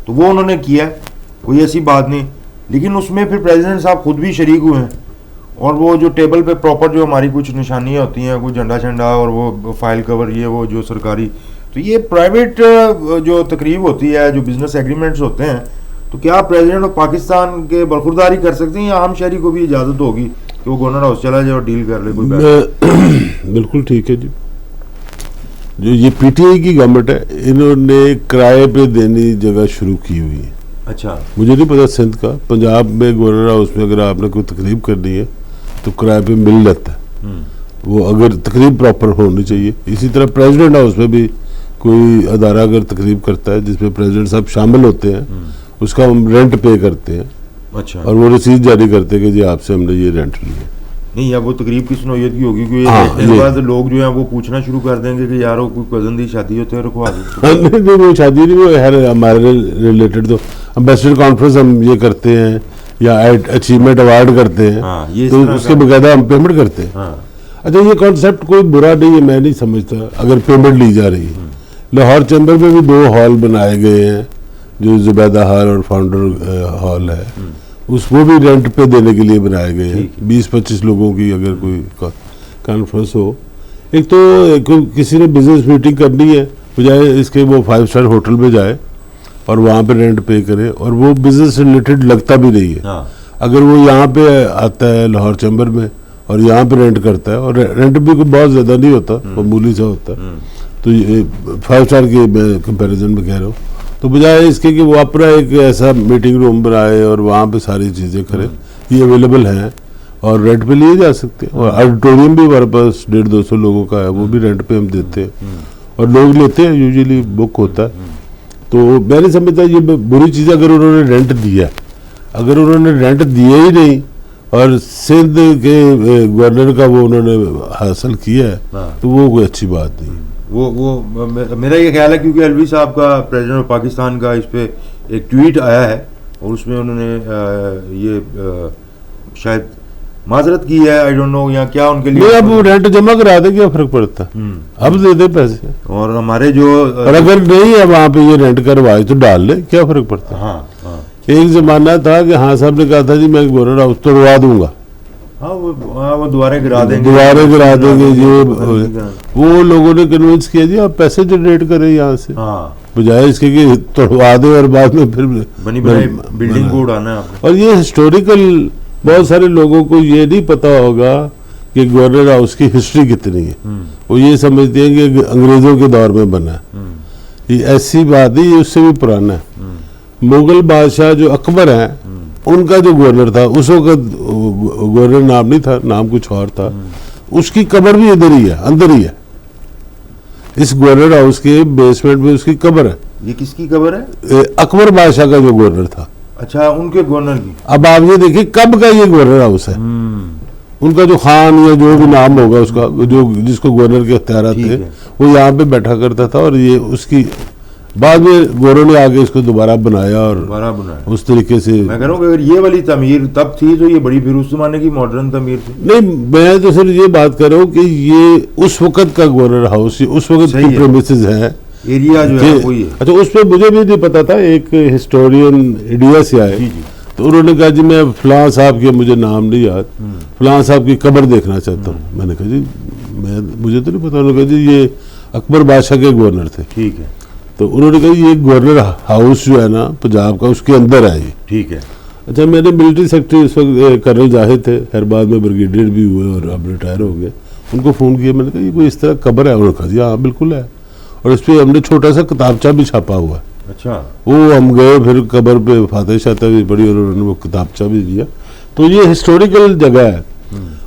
تو وہ انہوں نے کیا, کوئی ایسی بات نہیں. لیکن اس میں پھر پریزیڈنٹ صاحب خود بھی شریک ہوئے ہیں, اور وہ جو ٹیبل پہ پراپر جو ہماری کچھ نشانیاں ہوتی ہیں, کوئی جھنڈا چھنڈا اور وہ فائل کور, یہ وہ جو سرکاری, تو یہ پرائیویٹ جو تقریب ہوتی ہے, جو بزنس ایگریمنٹس ہوتے ہیں, تو کیا پریزیڈنٹ آف پاکستان کے برخوردار ہی کر سکتے ہیں یا عام شہری کو بھی اجازت ہوگی کہ وہ گورنر ہاؤس چلا جائے اور ڈیل کر لے کوئی؟ بالکل ٹھیک ہے جی. جو یہ PTI کی گورنمنٹ ہے, انہوں نے کرائے پہ دینی جگہ شروع کی ہوئی ہے. اچھا, مجھے نہیں پتا سندھ کا, پنجاب میں گورنر ہاؤس میں اگر آپ نے کوئی تقریب کرنی ہے تو کرائے پہ مل جاتا ہے, وہ اگر تقریب پراپر ہونی چاہیے. اسی طرح پریزیڈنٹ ہاؤس میں بھی کوئی ادارہ اگر تقریب کرتا ہے جس میں پریزیڈنٹ صاحب شامل ہوتے ہیں, اس کا ہم رینٹ پے کرتے ہیں. اچھا, اور وہ رسید جاری کرتے ہیں کہ جی آپ سے ہم نے یہ رینٹ لیا. نہیں اب وہ تقریب کس نوعیت کی ہوگی کہ اس بعد لوگ جو ہیں وہ پوچھنا شروع کر دیں گے کہ یار کوئی کزن دی شادی ہوتے ہیں رکھوا دیں. نہیں وہ شادی نہیں, وہ ہے ہمارے ریلیٹڈ تو امبیسڈر کانفرنس ہم یہ کرتے ہیں یا اچیومنٹ ایوارڈ کرتے ہیں تو اس کے باقاعدہ ہم پیمنٹ کرتے ہیں. اچھا یہ کانسیپٹ کوئی برا نہیں ہے, میں نہیں سمجھتا اگر پیمنٹ لی جا رہی ہے. لاہور چیمبر میں بھی 2 ہال بنائے گئے ہیں جو زبیدہ ہال اور فاؤنڈر ہال ہے, وہ بھی رینٹ پہ دینے کے لیے بنائے گئے ہیں 20-25 لوگوں کی اگر کوئی کانفرنس ہو. ایک تو کسی نے بزنس میٹنگ کرنی ہے بجائے اس کے وہ 5 اسٹار ہوٹل میں جائے اور وہاں پہ رینٹ پے کرے, اور وہ بزنس ریلیٹڈ لگتا بھی نہیں ہے. اگر وہ یہاں پہ آتا ہے لاہور چیمبر میں اور یہاں پہ رینٹ کرتا ہے, اور رینٹ بھی کوئی بہت زیادہ نہیں ہوتا, معمولی سا ہوتا ہے, تو 5 اسٹار کے کمپیریزن میں کہہ رہا ہوں, تو بجائے اس کے کہ وہ اپنا ایک ایسا میٹنگ روم بنائے اور وہاں پہ ساری چیزیں کرے, یہ اویلیبل ہیں اور رینٹ پہ لیے جا سکتے ہیں. اور آڈیٹوریم بھی ہمارے پاس 150-200 لوگوں کا ہے, وہ بھی رینٹ پہ ہم دیتے ہیں اور لوگ لیتے ہیں, یوزلی بک ہوتا ہے. تو میں نہیں سمجھتا یہ بری چیز ہے اگر انہوں نے رینٹ دیا. اگر انہوں نے رینٹ دیا ہی نہیں اور سندھ کے گورنر کا وہ انہوں نے حاصل کیا ہے تو وہ کوئی اچھی بات نہیں. وہ میرا یہ خیال ہے کیونکہ الوی صاحب کا پریزیڈنٹ پاکستان کا اس پہ ایک ٹویٹ آیا ہے اور اس میں انہوں نے یہ شاید معذرت کی ہے, آئی ڈونٹ نو یا کیا ان کے لیے. اب رینٹ جمع کرا دیں کیا فرق پڑتا ہے, اب دے دیں پیسے. اور ہمارے جو اور اگر نہیں ہے وہاں پہ یہ رینٹ کروائے تو ڈال لے, کیا فرق پڑتا ہے. ایک زمانہ تھا کہ ہاں صاحب نے کہا تھا جی میں گورنر ہاؤس توڑوا دوں گا, وہ دوبارہ گرا دیں گے, یہ وہ لوگوں نے کنونس کیا جی آپ پیسے جنریٹ کریں یہاں سے, بجائے اس کے کہ توڑوا دیں اور بعد میں پھر بلڈنگ کو اڑانا ہے. اور یہ ہسٹوریکل بہت سارے لوگوں کو یہ نہیں پتا ہوگا کہ گورنر ہاؤس کی ہسٹری کتنی ہے. وہ یہ سمجھتے ہیں کہ انگریزوں کے دور میں بنا ہے, یہ ایسی بات نہیں, یہ اس سے بھی پرانا ہے. مغل بادشاہ جو اکبر ہیں ان کا جو گورنر تھا اس وقت گورنر نام نہیں تھا, نام کچھ اور تھا, اس کی قبر بھی ادھر ہی ہے, اندر ہی ہے. اس گورنر ہاؤس کے بیسمنٹ میں اس کی قبر ہے. یہ کس کی قبر ہے؟ اکبر بادشاہ کا جو گورنر تھا. اچھا ان کے گورنر کی. اب آپ یہ دیکھیں کب کا یہ گورنر ہاؤس ہے. ان کا جو خان یا جو بھی نام ہوگا اس کا, جو جس کو گورنر کے اختیارات تھے وہ یہاں پہ بیٹھا کرتا تھا, اور یہ اس کی بعد میں گورنر نے آگے اس کو دوبارہ بنایا اور اس طریقے سے. میں کہہ رہا ہوں کہ اگر یہ والی تعمیر تب تھی تو یہ بڑی پھر اس زمانے کی ماڈرن تعمیر تھی. نہیں میں تو صرف یہ بات کر رہا ہوں کہ یہ اس وقت کا گورنر ہاؤس, اس وقت کی پریمیسز ہے, ایریا جو ہے وہی ہے. اچھا اس پہ مجھے بھی نہیں پتا تھا, ایک ہسٹورین انڈیا سے آئے تو انہوں نے کہا جی میں فلاں صاحب کے, مجھے نام نہیں یاد, فلاں صاحب کی قبر دیکھنا چاہتا ہوں. میں نے کہا جی مجھے تو نہیں پتا. انہوں نے کہا جی یہ اکبر بادشاہ کے گورنر تھے. ٹھیک ہے. تو انہوں نے کہا یہ گورنر ہاؤس جو ہے نا پنجاب کا, اس کے اندر ہے یہ. ٹھیک ہے. اچھا میں نے ملٹری سیکرٹری اس وقت کرنل زاہد تھے, خیر بعد میں بریگیڈیئر بھی ہوئے اور اب ریٹائر ہو گئے, ان کو فون کیا. میں نے کہا یہ کوئی اس طرح قبر ہے؟ انہوں نے کہا جی ہاں بالکل ہے, اور اس پہ ہم نے چھوٹا سا کتابچہ بھی چھاپا ہوا ہے. اچھا. وہ ہم گئے پھر قبر پہ فاتح شاتح بھی پڑھی اور انہوں نے وہ کتابچہ بھی دیا. تو یہ ہسٹوریکل جگہ ہے,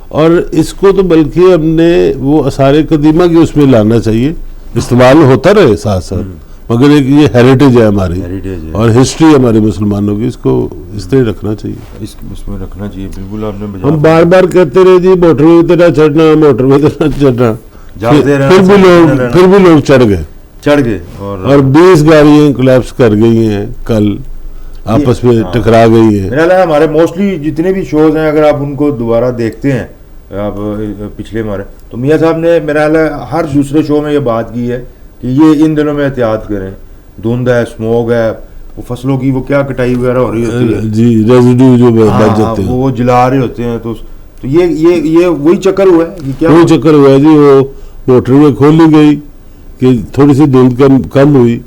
اور اس کو تو بلکہ ہم نے وہ آثار قدیمہ کی اس میں لانا چاہیے, استعمال ہوتا رہے ساتھ ساتھ, مگر ایک یہ ہیریٹیج ہے ہماری اور ہسٹری ہمارے مسلمانوں کی, اس کو اس طرح رکھنا چاہیے, اس میں رکھنا چاہیے. بالکل آپ نے ہم بار بار کہتے رہے جی موٹر وے طرح چڑھنا, موٹر وے طرح چڑھنا, پھر بھی لوگ چڑھ گئے اور 20 گاڑیاں کولیپس کر گئی ہیں کل, آپس میں ٹکرا گئی ہیں. میرا لگا ہمارے موسٹلی جتنے بھی شوز ہیں اگر آپ ان کو دوبارہ دیکھتے ہیں, آپ پچھلے ہمارے, تو میاں صاحب نے میرا لگا ہر دوسرے شو میں یہ بات کی ہے کہ یہ ان دنوں میں احتیاط کریں, دھند ہے, اسموگ ہے, وہ فصلوں کی وہ کیا کٹائی وغیرہ ہو رہی ہوتی ہے جی, ریزیڈو جو بچ جاتے ہیں وہ جلا رہے ہوتے ہیں. تو یہ وہی چکر ہوا ہے, یہ کیا وہی چکر ہوا ہے جی. وہ موٹر وے کھولی گئی کہ تھوڑی سی دھند کم ہوئی,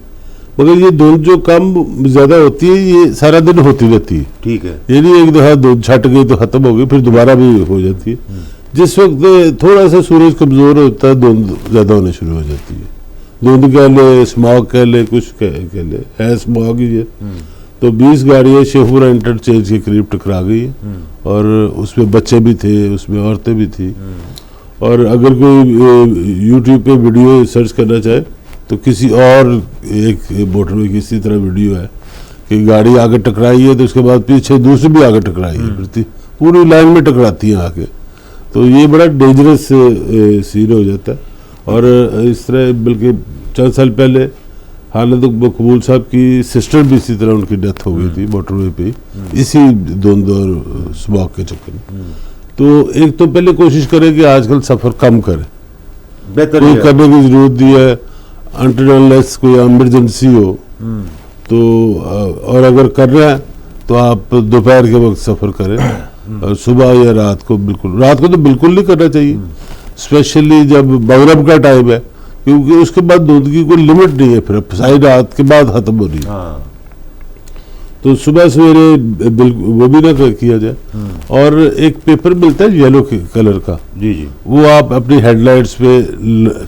مگر یہ دھند جو کم زیادہ ہوتی ہے یہ سارا دن ہوتی رہتی ہے. ٹھیک ہے. یہ نہیں ایک دفعہ دھند چھٹ گئی تو ختم ہو گئی, پھر دوبارہ بھی ہو جاتی ہے. جس وقت تھوڑا سا سورج کمزور ہوتا ہے دھند زیادہ ہونے شروع ہو جاتی ہے. دھند کہہ لے, اسماگ کہہ لے, کچھ کہہ لے, ہے اسماگ ہی ہے. تو 20 گاڑیاں شیخپورہ انٹرچینج کے قریب ٹکرا گئی ہیں, اور اس میں بچے بھی تھے, اس میں عورتیں بھی تھیں. اور اگر کوئی یوٹیوب پہ ویڈیو سرچ کرنا چاہے تو کسی اور ایک موٹر وے کی اسی طرح ویڈیو ہے کہ گاڑی آگے ٹکرائی ہے تو اس کے بعد پیچھے دوسری بھی آگے ٹکرائی ہے, پوری لائن میں ٹکراتی ہیں آگے. تو یہ بڑا ڈینجرس سین ہو جاتا ہے. اور اس طرح بلکہ چند سال پہلے حالت مقبول صاحب کی سسٹر بھی اسی طرح ان کی ڈیتھ ہو گئی تھی موٹر وے پہ اسی دھند اور اسموگ کے چکر میں. تو ایک تو پہلے کوشش کرے کہ آج کل سفر کم کرے, بہتر کوئی کرنے کی ضرورت نہیں ہے انٹل انلیس کوئی ایمرجنسی ہو تو, اور اگر کر رہا ہے تو آپ دوپہر کے وقت سفر کریں, صبح یا رات کو تو بالکل نہیں کرنا چاہیے, اسپیشلی جب مغرب کا ٹائم ہے, کیونکہ اس کے بعد دودھ کی کوئی لمٹ نہیں ہے, پھر ساری رات کے بعد ختم ہو رہی ہے. تو صبح سویرے وہ بھی نہ کیا جائے. اور ایک پیپر ملتا ہے یلو کلر کا, جی جی, وہ آپ اپنی ہیڈ لائٹس پہ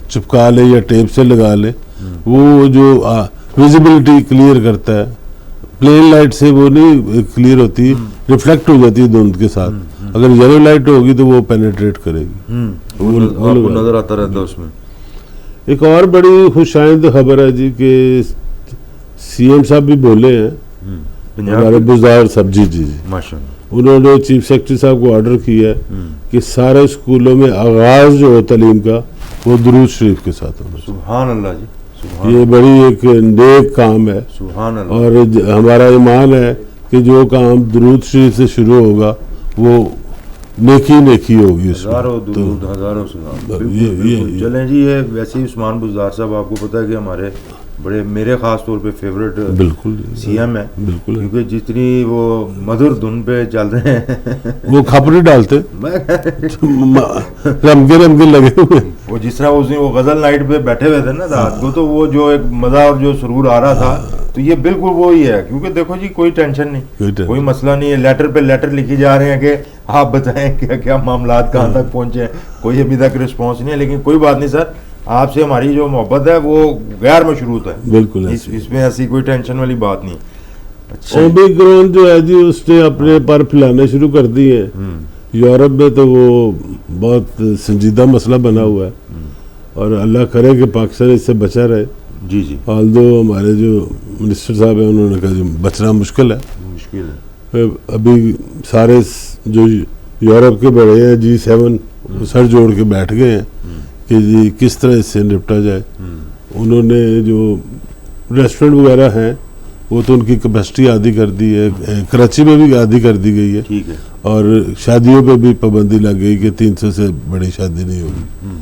چپکا لیں یا ٹیپ سے لگا لیں, وہ جو ویزیبلٹی کلیئر کرتا ہے. پلین لائٹ سے وہ نہیں کلیئر ہوتی, ریفلیکٹ ہو جاتی ہے دھند کے ساتھ. اگر یلو لائٹ ہوگی تو وہ پینیٹریٹ کرے گی, وہ نظر آتا رہتا ہے اس میں. ایک اور بڑی خوش آئند خبر ہے جی کہ سی ایم صاحب بھی بولے ہیں, ہمارے بزدار صاحب, جی جی انہوں نے چیف سیکرٹری صاحب کو آرڈر کیا ہے کہ سارے اسکولوں میں آغاز جو ہو تعلیم کا وہ درود شریف کے ساتھ ہونا. سبحان اللہ جی, یہ بڑی ایک نیک کام ہے. سبحان اللہ. اور ہمارا ایمان ہے کہ جو کام درود شریف سے شروع ہوگا وہ نیکی ہوگی. ہزاروں درود, ہزاروں سلام. چلیں جی, یہ ویسے ہی عثمان بزدار صاحب آپ کو پتا ہے کہ ہمارے بڑے, میرے خاص طور پہ فیوریٹ بالکل سی ایم ہے, بالکل, کیونکہ جتنی وہ مدھر دھن پہ چل رہے ہیں وہ کھپڑی ڈالتے رمگے لگے ہوئے. وہ جس طرح اس دن وہ غزل نائٹ پہ بیٹھے ہوئے تھے نا رات کو, تو وہ جو ایک مزہ اور جو سرور آ رہا تھا, تو یہ بالکل وہی ہے. کیونکہ دیکھو جی کوئی ٹینشن نہیں, کوئی مسئلہ نہیں ہے. لیٹر پہ لیٹر لکھی جا رہے ہیں کہ آپ بتائیں کیا کیا معاملات کہاں تک پہنچے ہیں, کوئی ابھی تک رسپانس نہیں ہے. لیکن کوئی بات نہیں سر, آپ سے ہماری جو محبت ہے وہ غیر مشروط ہے, بالکل اس میں ایسی کوئی ٹینشن والی بات نہیں. اومیکرون جو ہے جی اس نے اپنے پر پھیلانے شروع کر دی ہے یورپ میں, تو وہ بہت سنجیدہ مسئلہ بنا ہوا ہے, اور اللہ کرے کہ پاکستان اس سے بچا رہے. جی جی, آلدو ہمارے جو منسٹر صاحب ہیں انہوں نے کہا جی بچنا مشکل ہے. ابھی سارے جو یورپ کے بڑے ہیں G7 سر جوڑ کے بیٹھ گئے ہیں کہ جی کس طرح اس سے نپٹا جائے. انہوں نے جو ریسٹورنٹ وغیرہ ہیں وہ تو ان کی کیپیسٹی آدھی کر دی ہے, کراچی میں بھی آدھی کر دی گئی ہے, اور شادیوں پہ بھی پابندی لگ گئی کہ 300 سے بڑی شادی نہیں ہوگی.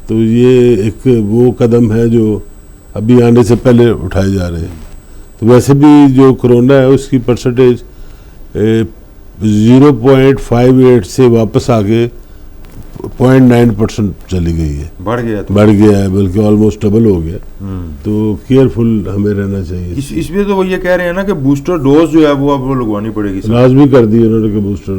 تو یہ ایک وہ قدم ہے جو ابھی آنے سے پہلے اٹھائے جا رہے ہیں. تو ویسے بھی جو کرونا ہے اس کی پرسنٹیج 0.58 سے واپس آگے 0.9% چلی گئی ہے, بڑھ گیا ہے, بلکہ آلموسٹ ڈبل ہو گیا. تو کیئرفل ہمیں رہنا چاہیے. اس میں تو وہ یہ کہہ رہے ہیں نا کہ بوسٹر ڈوز جو ہے وہ اب لگوانی پڑے گی, لازمی کر دی انہوں نے کہ بوسٹر.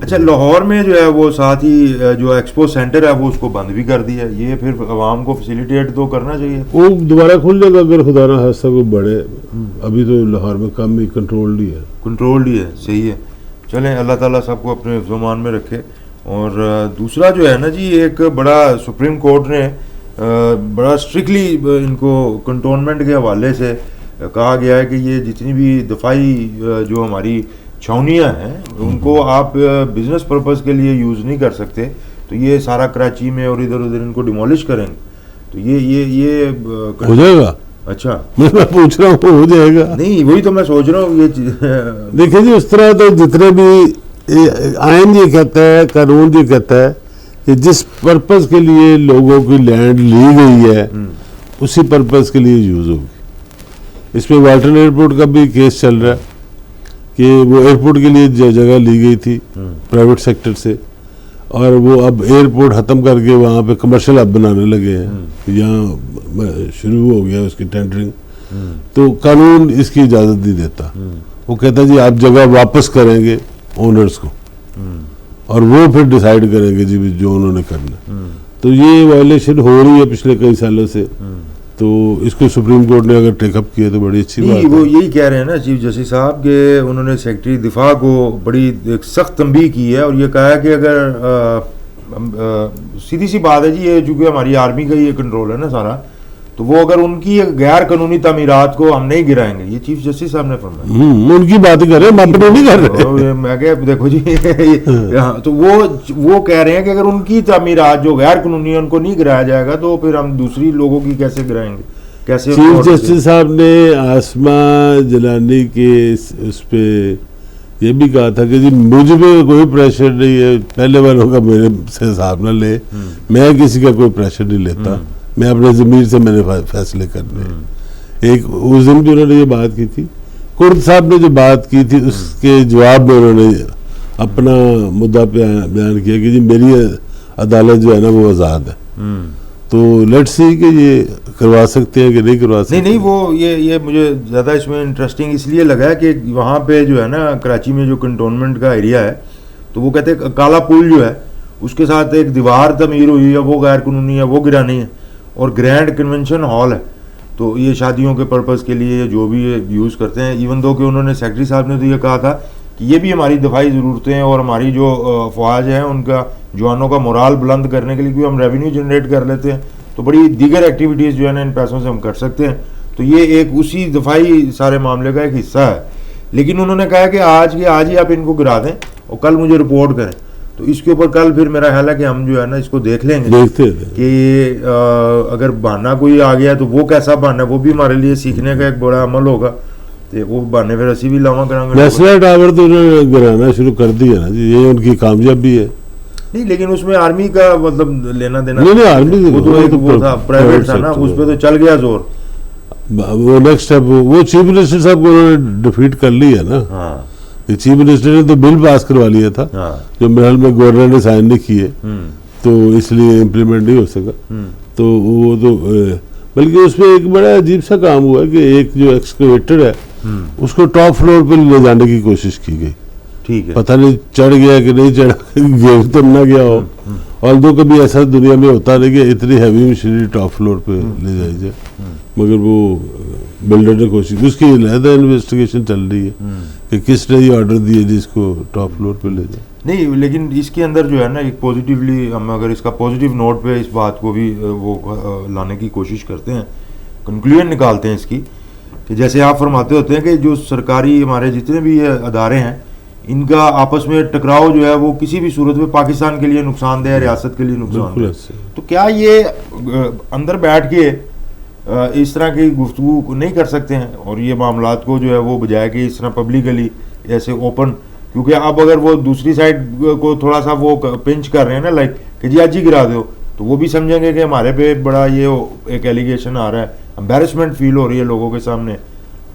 اچھا, لاہور میں جو ہے وہ ساتھ ہی جو ایکسپو سینٹر ہے وہ اس کو بند بھی کر دیا ہے. یہ پھر عوام کو فیسیلیٹیٹ تو کرنا چاہیے, وہ دوبارہ کھل جائے گا اگر خدا نہ خواستہ کو بڑھے. ابھی تو لاہور میں کم ہی کنٹرولڈ ہی ہے. صحیح ہے. چلیں, اللہ تعالیٰ سب کو اپنے حفظ و امان میں رکھے. اور دوسرا جو ہے نا جی, ایک بڑا سپریم کورٹ نے بڑا اسٹرکٹلی ان کو کنٹونمنٹ کے حوالے سے کہا گیا ہے کہ یہ جتنی بھی دفاعی جو ہماری چھاونیاں ہیں ان کو آپ بزنس پرپز کے لیے یوز نہیں کر سکتے. تو یہ سارا کراچی میں اور ادھر ادھر ان کو ڈیمولش کریں گے. تو یہ ہو جائے گا. اچھا, میں پوچھ رہا ہوں ہو جائے گا. نہیں, وہی تو میں سوچ رہا ہوں. یہ دیکھیں جی, اس طرح تو جتنے بھی آئین یہ کہتا ہے, قانون یہ کہتا ہے کہ جس پرپز کے لیے لوگوں کی لینڈ لی گئی ہے اسی پرپز کے لیے یوز ہوگی. اس میں والٹن ایئرپورٹ کا بھی کیس چل رہا ہے کہ وہ ایئرپورٹ کے لیے جگہ لی گئی تھی پرائیویٹ سیکٹر سے, اور وہ اب ایئرپورٹ ختم کر کے وہاں پہ کمرشل ہب بنانے لگے ہیں. یہاں شروع ہو گیا اس کی ٹینڈرنگ. تو قانون اس کی اجازت نہیں دیتا. وہ کہتا ہے جی آپ جگہ واپس کریں گے اونرز کو, اور وہ پھر ڈیسائیڈ کریں گے جی جو انہوں نے کرنا. تو یہ وائلیشن ہو رہی ہے پچھلے کئی سالوں سے. تو اس کو سپریم کورٹ نے اگر ٹیک اپ کیا تو بڑی اچھی بات ہے. وہ یہی کہہ رہے ہیں نا چیف جسٹس صاحب کہ انہوں نے سیکرٹری دفاع کو بڑی ایک سخت تنبیہ کی ہے, اور یہ کہا ہے کہ اگر سیدھی سی بات ہے جی, یہ چونکہ ہماری آرمی کا یہ کنٹرول ہے نا سارا, تو وہ اگر ان کی غیر قانونی تعمیرات کو ہم نہیں گرائیں گے, یہ چیف جسٹس صاحب نے فرمایا. ان کی بات کریں, ہم اپنے نہیں کر رہے. میں کہ دیکھو جی تو وہ کہہ رہے ہیں کہ اگر ان کی تعمیرات جو غیر قانونی ہیں ان کو نہیں گرایا جائے گا تو پھر ہم دوسری لوگوں کی کیسے گرائیں گے, کیسے. چیف جسٹس صاحب نے آسما جلانی کے اس پہ یہ بھی کہا تھا کہ جی مجھ پہ کوئی پریشر نہیں ہے, پہلے والوں کا میرے سے حساب نہ لے, میں کسی کا کوئی پریشر نہیں لیتا, میں اپنے ضمیر سے میں نے فیصلے کرنے. ایک اس دن بھی انہوں نے یہ بات کی تھی. کرد صاحب نے جو بات کی تھی اس کے جواب میں انہوں نے اپنا مدعا بیان کیا کہ جی میری عدالت جو ہے نا وہ آزاد ہے. تو لیٹس سی کہ یہ کروا سکتے ہیں کہ نہیں کروا سکتے. نہیں وہ یہ مجھے زیادہ اس میں انٹرسٹنگ اس لیے لگا ہے کہ وہاں پہ جو ہے نا کراچی میں جو کنٹونمنٹ کا ایریا ہے تو وہ کہتے ہیں کالا پول جو ہے اس کے ساتھ ایک دیوار تعمیر ہوئی ہے, وہ غیر قانونی ہے, وہ گرانی ہے, اور گرینڈ کنونشن ہال ہے. تو یہ شادیوں کے پرپز کے لیے جو بھی یوز کرتے ہیں, ایون دو کہ انہوں نے سیکرٹری صاحب نے تو یہ کہا تھا کہ یہ بھی ہماری دفاعی ضرورتیں ہیں اور ہماری جو افواج ہیں ان کا جوانوں کا مورال بلند کرنے کے لیے, کیونکہ ہم ریونیو جنریٹ کر لیتے ہیں تو بڑی دیگر ایکٹیویٹیز جو ہے نا ان پیسوں سے ہم کر سکتے ہیں. تو یہ ایک اسی دفاعی سارے معاملے کا ایک حصہ ہے. لیکن انہوں نے کہا کہ آج ہی آپ ان کو گرا دیں اور کل مجھے رپورٹ کریں. تو اس کے اوپر کل پھر میرا خیال ہے کہ ہم جو ہے نا اس کو دیکھ لیں گے کہ اگر بہانہ کوئی آ گیا تو وہ کیسا بہانہ ہے, وہ بھی ہمارے لیے سیکھنے کا ایک بڑا عمل ہوگا. وہ بہانے پھر اسی بھی لاوا کریں گے. نیشنل ٹاور تو انہوں نے گرانا شروع کر دیا نا جی, یہ ان کی کامیابی ہے. نہیں لیکن اس میں آرمی کا مطلب لینا دینا نہیں آرمی وہ تو وہ تھا پرائیویٹ تھا نا, اس پہ تو چل گیا زور. وہ نیکسٹ اسٹیپ وہ چیف منسٹر صاحب کو انہوں نے ڈیفیٹ کر لی ہے نا. چیف منسٹر نے تو بل پاس کروا لیا تھا جو محل میں گورنر نے سائن نہیں کیے, تو اس لیے امپلیمنٹ نہیں ہو سکا. تو وہ تو بلکہ اس پہ ایک بڑا عجیب سا کام ہوا کہ ایک جو ایکسکیویٹر ہے اس کو ٹاپ فلور پہ لے جانے کی کوشش کی گئی. پتہ نہیں چڑھ گیا کہ نہیں چڑھا, گر تو نہ گیا ہو. اور دو کبھی ایسا دنیا میں ہوتا نہیں کہ اتنی ہیوی مشینری ٹاپ فلور پہ لے جائی جائے, مگر وہ بلڈر نے کوشش, اس کی علیحدہ انویسٹیگیشن چل رہی ہے کہ کس نے یہ آرڈر دیا جس کو ٹاپ فلور پہ لے جائے. نہیں لیکن اس کے اندر جو ہے نا ایک پازیٹیولی ہم اگر اس کا پازیٹیو نوٹ پہ اس بات کو بھی وہ لانے کی کوشش کرتے ہیں, کنکلوژن نکالتے ہیں اس کی, کہ جیسے آپ فرماتے ہوتے ہیں کہ جو سرکاری ہمارے جتنے بھی ادارے ہیں ان کا آپس میں ٹکراؤ جو ہے وہ کسی بھی صورت میں پاکستان کے لیے نقصان دہ ہے, ریاست کے لیے نقصان دہ. تو کیا یہ اندر بیٹھ کے اس طرح کی گفتگو نہیں کر سکتے ہیں اور یہ معاملات کو جو ہے وہ بجائے کہ اس طرح پبلکلی ایسے اوپن, کیونکہ اب اگر وہ دوسری سائڈ کو تھوڑا سا وہ پنچ کر رہے ہیں نا لائک کہ جی آج ہی گرا دو, تو وہ بھی سمجھیں گے کہ ہمارے پہ بڑا یہ ایک ایلیگیشن آ رہا ہے, امبیرسمنٹ فیل ہو رہی ہے لوگوں کے سامنے.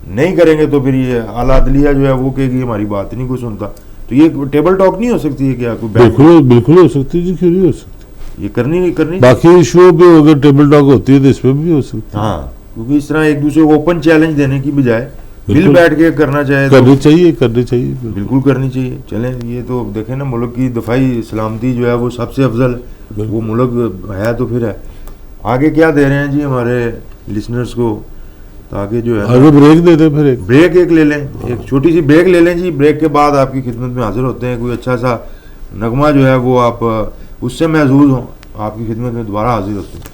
نہیں کریں گے تو پھر یہ اعلیٰ عدلیہ جو ہے وہ کہے گی ہماری بات نہیں کوئی سنتا. تو یہ ٹیبل ٹاک نہیں ہو سکتی ہے کیا؟ بالکل ہو سکتی ہے جی, کیوں نہیں ہو سکتی, یہ کرنی باقی ایشو پہ اگر ٹیبل ٹاک ہوتی ہے تو اس پہ بھی ہو سکتی ہے. ہاں کیونکہ اس طرح ایک دوسرے کو اوپن چیلنج دینے کی بجائے مل بیٹھ کے کرنا چاہے کرنی چاہیے بالکل کرنی چاہیے. چلیں یہ تو دیکھیں نا ملک کی دفاعی سلامتی جو ہے وہ سب سے افضل وہ ملک ہے. تو پھر ہے آگے کیا دے رہے ہیں جی ہمارے لسنرز کو, تاکہ جو ہے آگے بریک دے دیں, پھر بریک ایک لے لیں, ایک چھوٹی سی بریک لے لیں جی. بریک کے بعد آپ کی خدمت میں حاضر ہوتے ہیں. کوئی اچھا سا نغمہ جو ہے وہ آپ اس سے محظوظ ہوں, آپ کی خدمت میں دوبارہ حاضر ہوتے ہیں.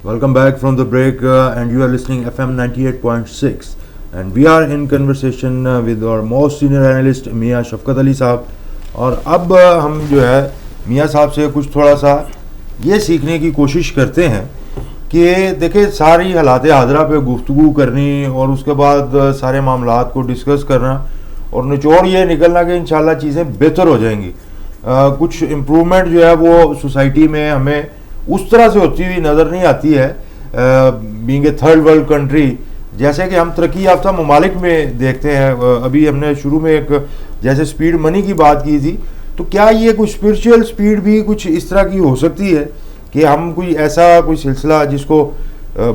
Welcome back from the break and you are listening FM 98.6 and we are in conversation with our most senior analyst میاں شفقت علی صاحب. اور اب ہم جو ہے میاں صاحب سے کچھ تھوڑا سا یہ سیکھنے کی کوشش کرتے ہیں کہ دیکھیں ساری حالات حاضرہ پہ گفتگو کرنی اور اس کے بعد سارے معاملات کو ڈسکس کرنا اور نچوڑ یہ نکلنا کہ انشاءاللہ چیزیں بہتر ہو جائیں گی. کچھ امپرومنٹ جو ہے وہ سوسائٹی میں ہمیں اس طرح سے ہوتی ہوئی نظر نہیں آتی ہے being a third world country, جیسے کہ ہم ترقی یافتہ ممالک میں دیکھتے ہیں. ابھی ہم نے شروع میں ایک جیسے سپیڈ منی کی بات کی تھی, تو کیا یہ کچھ اسپرچل سپیڈ بھی کچھ اس طرح کی ہو سکتی ہے کہ ہم کوئی ایسا کوئی سلسلہ جس کو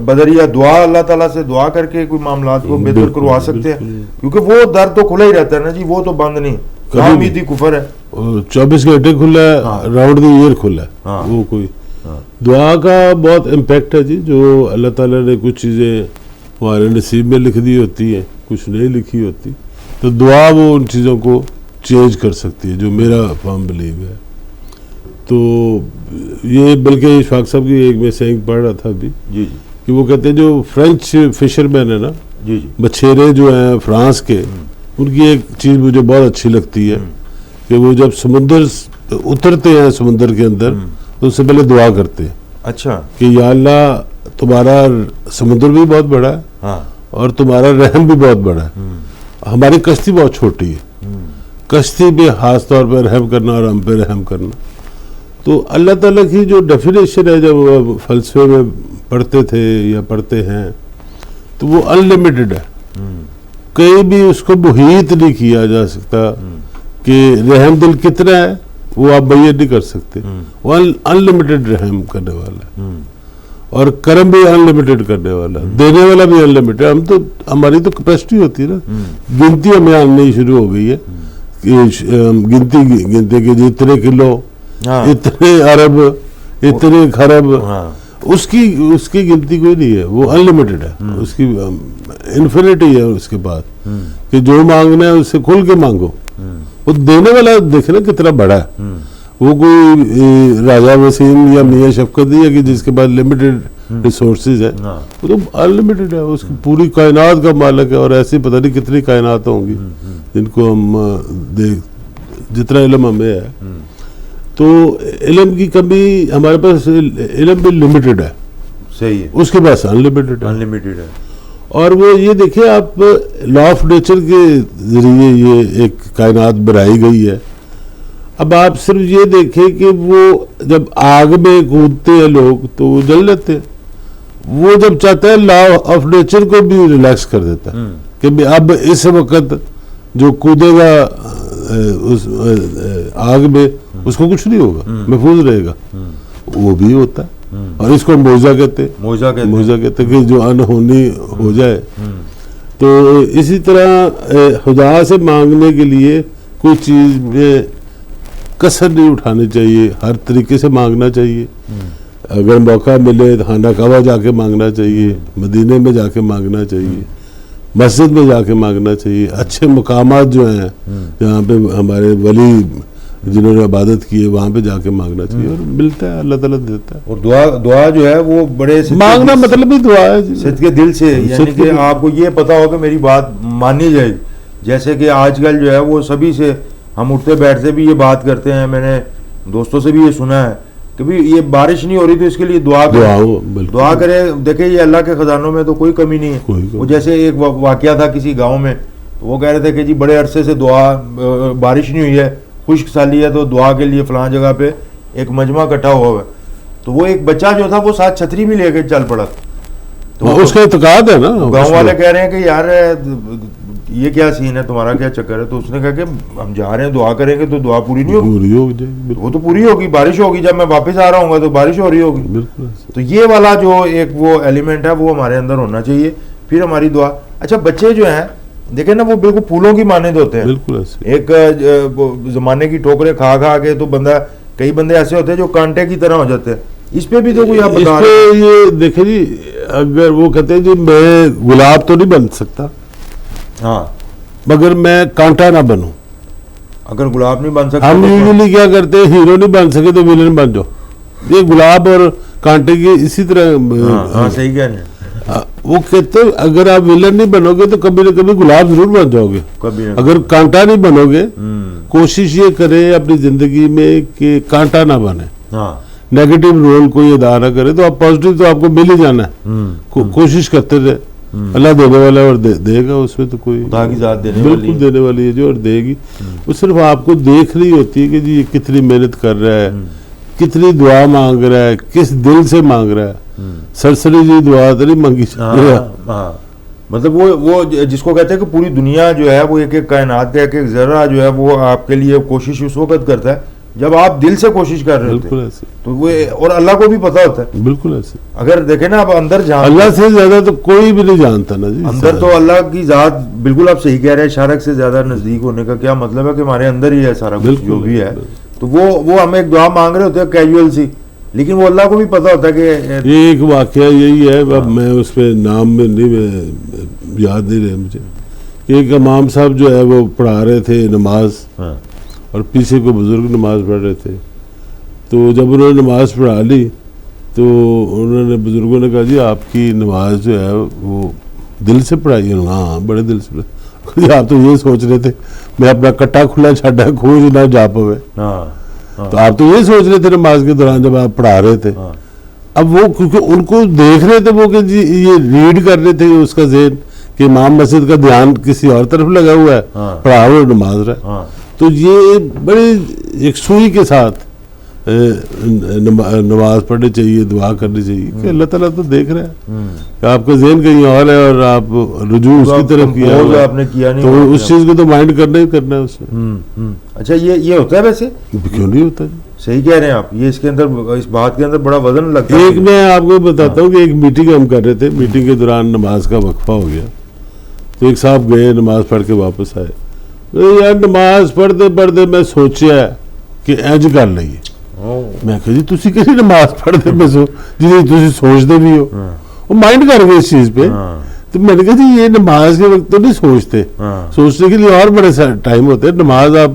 بدریہ دعا اللہ تعالیٰ سے دعا کر کے کوئی معاملات کو بہتر کروا سکتے ہیں, کیونکہ وہ در تو کھلا ہی رہتا ہے نا جی, وہ تو بند نہیں. ناامیدی کفر ہے, 24 گھنٹے کھلا ہے, راؤنڈ دی ایئر کھلا ہے. وہ کوئی دعا کا بہت امپیکٹ ہے جی, جو اللہ تعالیٰ نے کچھ چیزیں ہمارے نصیب میں لکھ دی ہوتی ہے، کچھ نہیں لکھی ہوتی. تو دعا وہ ان چیزوں کو چینج کر سکتی ہے، جو میرا فارم بلیو ہے. تو یہ بلکہ اشفاق صاحب کی ایک میں سینگ پڑھ رہا تھا ابھی جی کہ وہ کہتے ہیں جو فرینچ فشر مین ہے نا، جی مچھیرے جو ہیں فرانس کے، ان کی ایک چیز مجھے بہت اچھی لگتی ہے کہ وہ جب سمندر اترتے ہیں سمندر کے اندر تو اس سے پہلے دعا کرتے ہیں. اچھا. کہ یا اللہ تمہارا سمندر بھی بہت بڑا ہے ہاں. اور تمہارا رحم بھی بہت بڑا ہے. ہماری کشتی بہت چھوٹی ہے، کشتی پہ خاص طور پہ رحم کرنا اور ہم پہ رحم کرنا. تو اللہ تعالیٰ کی جو ڈیفینیشن ہے جب وہ فلسفے میں پڑھتے تھے یا پڑھتے ہیں تو وہ انلمیٹڈ ہے. کہیں بھی اس کو محیط نہیں کیا جا سکتا کہ رحم دل کتنا ہے وہ آپ بیان نہیں کر سکتے. وہ انلمیٹڈ رحم کرنے والا ہے اور کرم بھی انلمیٹڈ کرنے والا ہے، دینے والا بھی انلمیٹڈ. ہم تو ہماری تو کیپیسٹی ہوتی ہے نا، گنتی ہمیں آنی شروع ہو گئی ہے کہ گنتے کہ جتنے کلو، اتنے ارب، اتنے خرب، اس کی گنتی کوئی نہیں ہے. وہ انلمیٹڈ ہے، اس کی انفینٹی ہے اس کے بعد کہ جو مانگنا ہے اس سے کھل کے مانگو. وہ دینے والا دیکھنا کتنا بڑا ہے. وہ کوئی راجہ وسیم یا میاں شفقت نہیں ہے کہ جس کے پاس لمیٹڈ ریسورسز ہے. وہ تو انلمیٹڈ ہے، اس کی پوری کائنات کا مالک ہے. اور ایسی پتہ نہیں کتنی کائنات ہوں گی جن کو ہم جتنا علم ہمیں ہے. تو علم کی کمی ہمارے پاس، علم بھی لمیٹڈ ہے. صحیح ہے. اس کے پاس انلمیٹڈ ہے. اور وہ یہ دیکھیں آپ لا آف نیچر کے ذریعے یہ ایک کائنات بنائی گئی ہے. اب آپ صرف یہ دیکھیں کہ وہ جب آگ میں کودتے ہیں لوگ تو وہ جل جاتے ہیں. وہ جب چاہتا ہے لا آف نیچر کو بھی ریلیکس کر دیتا ہے کہ اب اس وقت جو کودے گا اس آگ میں اس کو کچھ نہیں ہوگا، محفوظ رہے گا. وہ بھی ہوتا ہے. اور اس کو موجہ کہتے ہیں کہ جو انہونی ہو جائے. تو اسی طرح خدا سے مانگنے کے لیے کوئی چیز میں کسر نہیں اٹھانی چاہیے، ہر طریقے سے مانگنا چاہیے. اگر موقع ملے خانہ کعبہ جا کے مانگنا چاہیے، مدینے میں جا کے مانگنا چاہیے، مسجد میں جا کے مانگنا چاہیے. اچھے مقامات جو ہیں جہاں پہ ہمارے ولی جنہوں نے عبادت کی ہے وہاں پہ جا کے مانگنا چاہیے. اور ملتا ہے، اللہ تعالیٰ دیتا ہے. اور دعا جو ہے وہ بڑے مانگنا مطلب بھی دعا ہے صدق کے دل سے، یعنی کہ آپ کو یہ پتا ہو کہ میری بات مانی جائے گی. جیسے کہ آج کل جو ہے وہ سبھی سے ہم اٹھتے بیٹھتے بھی یہ بات کرتے ہیں، میں نے دوستوں سے بھی یہ سنا ہے کہ بھی یہ بارش نہیں ہو رہی تو اس کے لیے دعا کرے. دیکھیں یہ اللہ کے خزانوں میں تو کوئی کمی نہیں ہے. وہ جیسے ایک واقعہ تھا کسی گاؤں میں، وہ کہہ رہے تھے کہ جی بڑے عرصے سے بارش نہیں ہوئی ہے، خشک سالی ہے، تو دعا کے لیے فلاں جگہ پہ ایک مجمع اکٹھا ہوا ہے. تو وہ ایک بچہ جو تھا وہ ساتھ چھتری بھی لے کے چل پڑا. تو اس کا اعتقاد ہے نا. گاؤں والے کہہ رہے ہیں کہ یار یہ کیا سین ہے تمہارا، کیا چکر ہے؟ تو اس نے کہا کہ ہم جا رہے ہیں دعا کریں گے تو دعا پوری نہیں ہوگی. وہ تو پوری ہوگی، بارش ہوگی، جب میں واپس آ رہا ہوں گا تو بارش ہو رہی ہوگی. تو یہ والا جو ایک وہ ایلیمنٹ ہے وہ ہمارے اندر ہونا چاہیے، پھر ہماری دعا. اچھا بچے جو ہیں دیکھیں نا وہ بالکل پھولوں کی مانند ہوتے ہیں. ایک زمانے کی ٹھوکریں کھا کھا کے تو کئی بندے ایسے ہوتے ہیں جو کانٹے کی طرح ہو جاتے ہیں. اس پہ بھی تو کوئی آپ بتا رہے ہیں. یہ دیکھیں جی، اگر وہ کہتے ہیں جی میں گلاب تو نہیں بن سکتا، ہاں، مگر میں کانٹا نہ بنوں. اگر گلاب نہیں بن سکتا ہم یوزلی کیا کرتے ہیں، ہیرو نہیں بن سکے تو ویلن بن جاؤ. یہ گلاب اور کانٹے کی اسی طرح. ہاں صحیح کہہ رہے ہیں. وہ کہتے ہیں اگر آپ ویلن نہیں بنو گے تو کبھی نہ کبھی گلاب ضرور بن جاؤ گے. اگر کانٹا نہیں بنو گے، کوشش یہ کرے اپنی زندگی میں کہ کانٹا نہ بنے، نیگیٹو رول کوئی ادا نہ کرے. تو آپ پازیٹیو تو آپ کو مل ہی جانا ہے. کوشش کرتے رہے، اللہ دینے والا ہے اور دے گا. اس میں تو کوئی بالکل دینے والی ہے جو اور دے گی. وہ صرف آپ کو دیکھ رہی ہوتی ہے کہ جی یہ کتنی محنت کر رہا ہے، کتنی دعا مانگ رہا ہے، کس دل سے مانگ رہا ہے. سرسری جی دعا تو نہیں مانگی. مطلب وہ جس کو کہتے ہیں کہ پوری دنیا جو ہے وہ ایک ایک کائنات کا ایک ایک ذرہ جو ہے وہ آپ کے لیے کوشش اس وقت کرتا ہے جب آپ دل سے کوشش کر رہے ہوتے ہیں. تو وہ اور اللہ کو بھی پتا ہوتا ہے. بالکل ایسے. اگر دیکھیں نا آپ اندر جان، اللہ سے زیادہ تو کوئی بھی نہیں جانتا نا جی. اندر تو اللہ کی ذات، بالکل آپ صحیح کہہ رہے ہیں. شارک سے زیادہ نزدیک ہونے کا کیا مطلب ہے کہ ہمارے اندر ہی ہے سارا کچھ جو بھی ہے. تو وہ ہم ایک دعا مانگ رہے ہوتے ہیں کیجول سی، لیکن وہ اللہ کو بھی پتہ ہوتا ہے کہ یہ ایک واقعہ یہی ہے. اب میں اس پہ نام میں نہیں یاد نہیں رہے مجھے کہ ایک امام صاحب جو ہے وہ پڑھا رہے تھے نماز اور پیچھے کو بزرگ نماز پڑھ رہے تھے. تو جب انہوں نے نماز پڑھا لی تو انہوں نے بزرگوں نے کہا جی آپ کی نماز جو ہے وہ دل سے پڑھائی ہے. ہاں بڑے دل سے پڑھائی. آپ تو یہ سوچ رہے تھے میں اپنا کٹا کھلا چھڈا کھوج نہ جا پوے. تو آپ تو یہ سوچ رہے تھے نماز کے دوران جب آپ پڑھا رہے تھے. اب وہ کیونکہ ان کو دیکھ رہے تھے وہ کہ جی یہ ریڈ کر رہے تھے اس کا ذہن کہ امام مسجد کا دھیان کسی اور طرف لگا ہوا ہے, پڑھا ہوا نماز رہا. تو یہ بڑی یکسوئی کے ساتھ نماز پڑھنی چاہیے, دعا کرنی چاہیے کہ اللہ تعالیٰ تو دیکھ رہا ہے کہ آپ کا ذہن کہیں اور ہے اور آپ رجوع اس کی طرف کیا ہے, تو اس چیز کو تو مائنڈ کرنا ہی کرنا ہے اس میں. اچھا یہ ہوتا ہے ویسے کیوں نہیں ہوتا؟ صحیح کہہ رہے ہیں آپ. یہ اس کے اندر اس بات کے اندر بڑا وزن لگتا ہے. ایک میں آپ کو بتاتا ہوں کہ ایک میٹنگ ہم کر رہے تھے, میٹنگ کے دوران نماز کا وقفہ ہو گیا تو ایک صاحب گئے نماز پڑھ کے واپس آئے. یار نماز پڑھتے پڑھتے میں سوچیا کہ انج کر لئیے. میں کہا جی تسی کسی نماز پڑھتے میں جی تسی سوچتے بھی ہو, وہ مائنڈ کر گئے اس چیز پہ. تو میں نے کہا جی یہ نماز کے وقت تو نہیں سوچتے, سوچنے کے لیے اور بڑے ٹائم ہوتے ہیں. نماز آپ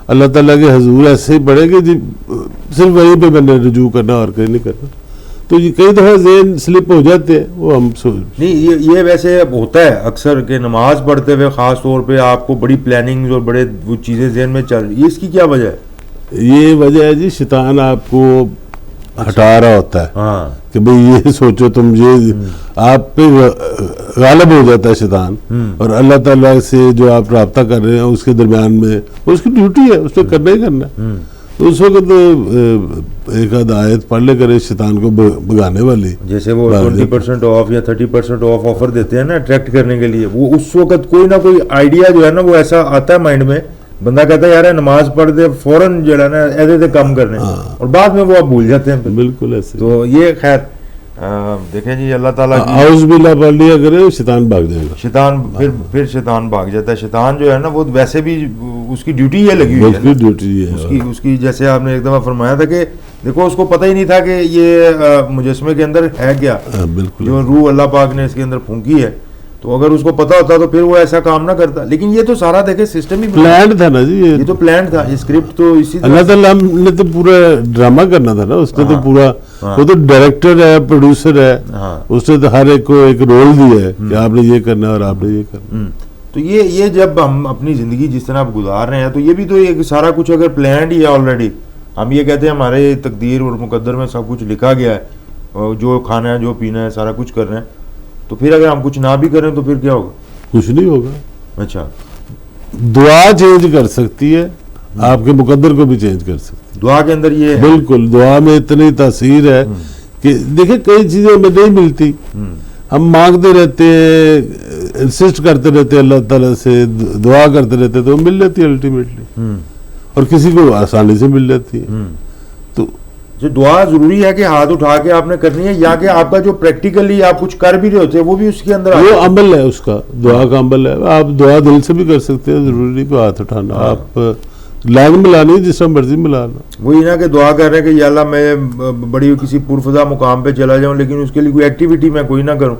اللہ تعالیٰ کے حضور ایسے ہی پڑھیں گے جی صرف وہیں پہ میں نے رجوع کرنا اور کہیں نہیں کرنا. تو یہ کئی دفعہ ذہن سلپ ہو جاتے ہیں, وہ ہم نہیں. یہ ویسے ہوتا ہے اکثر کہ نماز پڑھتے ہوئے خاص طور پہ آپ کو بڑی پلاننگ اور بڑے وہ چیزیں ذہن میں چل رہی ہے. اس کی کیا وجہ ہے؟ یہ وجہ ہے جی شیطان آپ کو ہٹا رہا ہوتا ہے کہ بھئی یہ سوچو تم, یہ آپ پہ غالب ہو جاتا ہے شیطان. اور اللہ تعالیٰ سے جو آپ رابطہ کر رہے ہیں اس کے درمیان میں اس کی ڈیوٹی ہے, اس پہ کرنا ہی کرنا ہے. تو اس وقت ایک آدھ آیت پڑھ لے کرے شیطان کو بگانے والی, جیسے وہ 20% آف یا 30% آف آفر دیتے ہیں نا اٹریکٹ کرنے کے لیے. وہ اس وقت کوئی نہ کوئی آئیڈیا جو ہے نا وہ ایسا آتا ہے مائنڈ میں, بندہ کہتا ہے یار نماز پڑھ دے فوراً جو ہے نا ایسے سے کم کرنے, اور بعد میں وہ آپ بھول جاتے ہیں. بالکل ایسے. تو یہ خیر دیکھیں جی اللہ تعالیٰ اعوذ باللہ پڑھ لیا کرے شیطان بھاگ جائے گا. شیطان پھر شیطان بھاگ جاتا ہے. شیطان جو ہے نا وہ ویسے بھی اس کی ڈیوٹی یہ لگی ہوئی ہے, ڈیوٹی ہے اس کی جیسے آپ نے ایک دفعہ فرمایا تھا کہ دیکھو اس کو پتہ ہی نہیں تھا کہ یہ مجسمے کے اندر ہے کیا, جو روح اللہ پاک نے اس کے اندر پھونکی ہے. تو اگر اس کو پتا ہوتا تو پھر وہ ایسا کام نہ کرتا. لیکن یہ تو سارا دیکھیں سسٹم ہی پلان تھا نا جی, یہ تو پلان تھا, یہ اسکرپٹ تو اسی اللہ تعالیٰ نے تو پورا ڈرامہ کرنا تھا نا, اس نے تو پورا, وہ تو ڈائریکٹر ہے, پروڈیوسر ہے, اس نے تو ہر ایک کو ایک رول دیا ہے کہ آپ نے یہ کرنا اور آپ نے یہ کرنا. تو یہ جب ہم اپنی زندگی جس طرح آپ گزار رہے ہیں تو یہ بھی تو ایک سارا کچھ اگر پلانڈ ہی ہے آلریڈی. ہم یہ کہتے ہیں ہمارے تقدیر اور مقدر میں سب کچھ لکھا گیا ہے, جو کھانا ہے جو پینا ہے سارا کچھ کر رہے ہیں. تو پھر اگر ہم کچھ نہ بھی کریں تو پھر کیا ہوگا؟ کچھ نہیں ہوگا. اچھا دعا چینج کر سکتی ہے, آپ کے مقدر کو بھی چینج کر سکتی ہے. دعا کے اندر یہ بالکل, دعا میں اتنی تاثیر ہے کہ دیکھیں کئی چیزیں ہمیں نہیں ملتی, ہم مانگتے رہتے ہیں, انسسٹ کرتے رہتے ہیں اللہ تعالیٰ سے, دعا کرتے رہتے تو مل جاتی ہے الٹیمیٹلی, اور کسی کو آسانی سے مل جاتی ہے. تو جو دعا ضروری ہے کہ ہاتھ اٹھا کے آپ نے کرنی ہے, یا کہ آپ کا جو پریکٹیکلی آپ کچھ کر بھی رہے ہوتے ہیں وہ بھی اس کے اندر وہ عمل ہے, اس کا دعا کا عمل ہے. آپ دعا دل سے بھی کر سکتے ہیں, ضروری نہیں کہ ہاتھ اٹھانا, آپ لائن ملانی جس طرح مرضی ملانا. وہی نا کہ دعا کر رہے ہیں کہ یا اللہ میں بڑی کسی پرفضا مقام پہ چلا جاؤں لیکن اس کے لیے کوئی ایکٹیویٹی میں کوئی نہ کروں,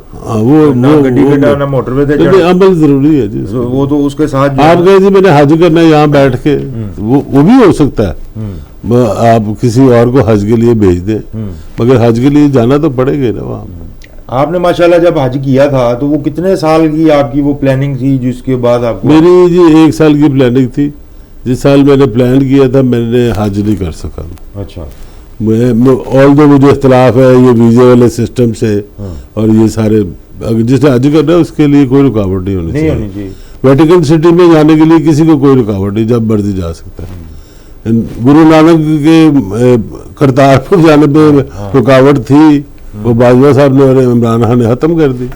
نہ گڈی پہ نہ موٹر وے پہ چڑھوں. عمل ضروری ہے جی, وہ تو اس کے ساتھ آپ کہیں جی میں نے حج کرنا ہے یہاں بیٹھ کے, وہ بھی ہو سکتا ہے. آپ کسی اور کو حج کے لیے بھیج دیں, مگر حج کے لیے جانا تو پڑے گا نا وہاں. آپ نے ماشاءاللہ جب حج کیا تھا تو وہ کتنے سال کی آپ کی وہ پلاننگ تھی جس کے بعد آپ کو؟ میری جی 1 سال کی پلاننگ تھی. جس سال میں نے پلان کیا تھا میں نے حج نہیں کر سکا. اچھا. آل دو مجھے اختلاف ہے یہ ویزے والے سسٹم سے, اور یہ سارے جس نے حج کرنا ہے اس کے لیے کوئی رکاوٹ نہیں ہونی چاہیے. ویٹیکن سٹی میں جانے کے لیے کسی کو کوئی رکاوٹ نہیں, جب مرضی جا سکتا ہے. گرو نانک کے کرتارپور جانے پہ رکاوٹ تھی, وہ باجوہ صاحب نے اور عمران خان نے ختم کر دی.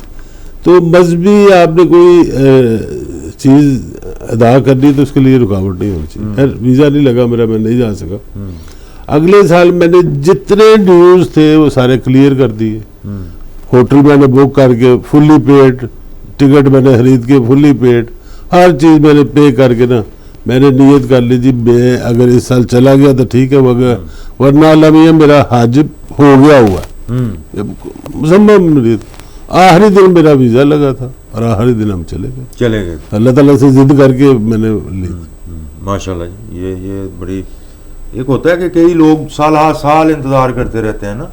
تو مذہبی آپ نے کوئی چیز ادا کرنی تو اس کے لیے رکاوٹ نہیں ہونی چاہیے. ویزا نہیں لگا میرا, میں نہیں جا سکا. اگلے سال میں نے جتنے ڈیوز تھے وہ سارے کلیئر کر دیے. ہوٹل میں نے بک کر کے فلی پیڈ, ٹکٹ میں نے خرید کے فلی پیڈ, ہر چیز میں نے پے کر کے نا میں نے نیت کر لی جی میں اگر اس سال چلا گیا تو ٹھیک ہے ورنہ اللہ میاں میرا حج ہو گیا ہوا مسمم نیت. آخری دن میرا ویزا لگا تھا اور آخری دن ہم چلے گئے اللہ تعالیٰ سے ضد کر کے میں نے لی. ماشاءاللہ جی یہ بڑی ایک ہوتا ہے کہ کئی لوگ سال انتظار کرتے رہتے ہیں نا,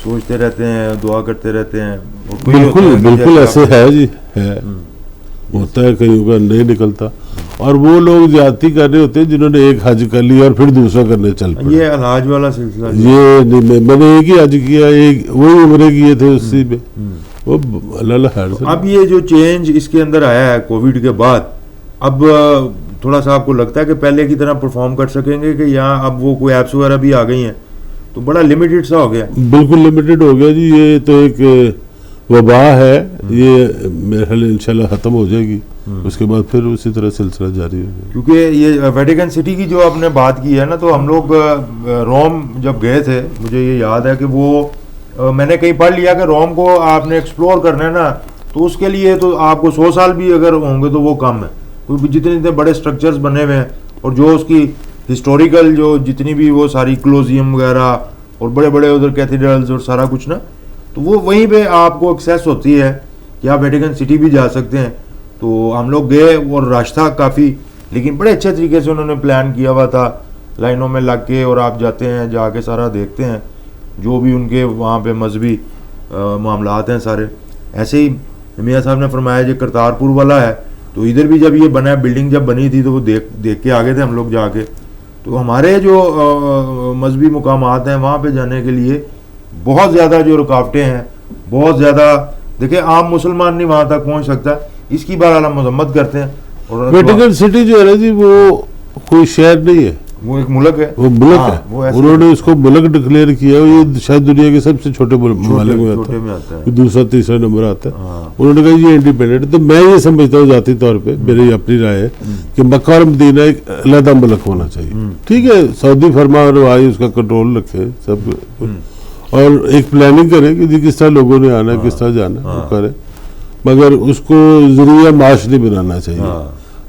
سوچتے رہتے ہیں, دعا کرتے رہتے ہیں. بالکل ایسے ہے جی, ہے ہوتا ہے کئیوں کا نہیں نکلتا. اور وہ لوگ زیادتی کر رہے ہوتے ہیں جنہوں نے ایک حج کر لیا اور پھر دوسرا کرنے چل پڑے. یہ الحاج والا سلسلہ یہ میں نے ایک ہی حج کیا, ایک وہی عمرے کیے تھے اسی میں وہ اللہ خیر سے. اب یہ جو چینج اس کے اندر آیا ہے کووڈ کے بعد, اب تھوڑا سا آپ کو لگتا ہے کہ پہلے کی طرح پرفارم کر سکیں گے کہ یہاں اب وہ کوئی ایپس وغیرہ بھی آ گئی ہیں تو بڑا لمیٹڈ سا ہو گیا؟ بالکل لمیٹڈ ہو گیا جی. یہ تو ایک وبا ہے, یہ میرے خیال انشاءاللہ ختم ہو جائے گی, اس کے بعد پھر اسی طرح سلسلہ جاری ہوگا. کیونکہ یہ ویٹیکن سٹی کی جو آپ نے بات کی ہے نا, تو ہم لوگ روم جب گئے تھے مجھے یہ یاد ہے کہ وہ میں نے کہیں پڑھ لیا کہ روم کو آپ نے ایکسپلور کرنا ہے نا تو اس کے لیے تو آپ کو 100 سال بھی اگر ہوں گے تو وہ کم ہے. جتنے بڑے سٹرکچرز بنے ہوئے ہیں اور جو اس کی ہسٹوریکل جو جتنی بھی وہ ساری کلوزیم وغیرہ اور بڑے بڑے ادھر کیتھیڈرلز اور سارا کچھ نا, تو وہ وہیں پہ آپ کو ایکسیس ہوتی ہے کہ آپ ویٹیکن سٹی بھی جا سکتے ہیں. تو ہم لوگ گئے اور رش تھا کافی, لیکن بڑے اچھے طریقے سے انہوں نے پلان کیا ہوا تھا, لائنوں میں لگ کے, اور آپ جاتے ہیں جا کے سارا دیکھتے ہیں جو بھی ان کے وہاں پہ مذہبی معاملات ہیں سارے. ایسے ہی میاں صاحب نے فرمایا جو کرتارپور والا ہے تو ادھر بھی جب یہ بنا ہے, بلڈنگ جب بنی تھی تو وہ دیکھ کے آگے تھے ہم لوگ جا کے. تو ہمارے جو مذہبی مقامات ہیں وہاں پہ جانے کے لیے بہت زیادہ جو رکاوٹیں ہیں, بہت زیادہ. دیکھیں عام مسلمان نہیں وہاں تک پہنچ سکتا, اس کی بہرحال ہم مذمت کرتے ہیں. اور ویٹیکن سٹی جو ہے نا جی وہ کوئی شہر نہیں ہے, وہ ایک ملک ہے, وہ ملک ہے. انہوں نے اس کو ملک ڈکلیئر کیا, یہ شاید دنیا کے سب سے چھوٹے ممالک میں آتا ہے, دوسرا تیسرا نمبر آتا ہے. انہوں نے کہا یہ انڈیپینڈنٹ. تو میں یہ سمجھتا ہوں ذاتی طور پہ, میری اپنی رائے ہے کہ مکہ اور مدینہ ایک علیحدہ ملک ہونا چاہیے. ٹھیک ہے سعودی فرما روائی اس کا کنٹرول رکھے سب, اور ایک پلاننگ کرے کہ جی کس طرح لوگوں نے آنا ہے, کس طرح جانا ہے, وہ کرے, مگر اس کو ذریعہ معاش نہیں بنانا چاہیے.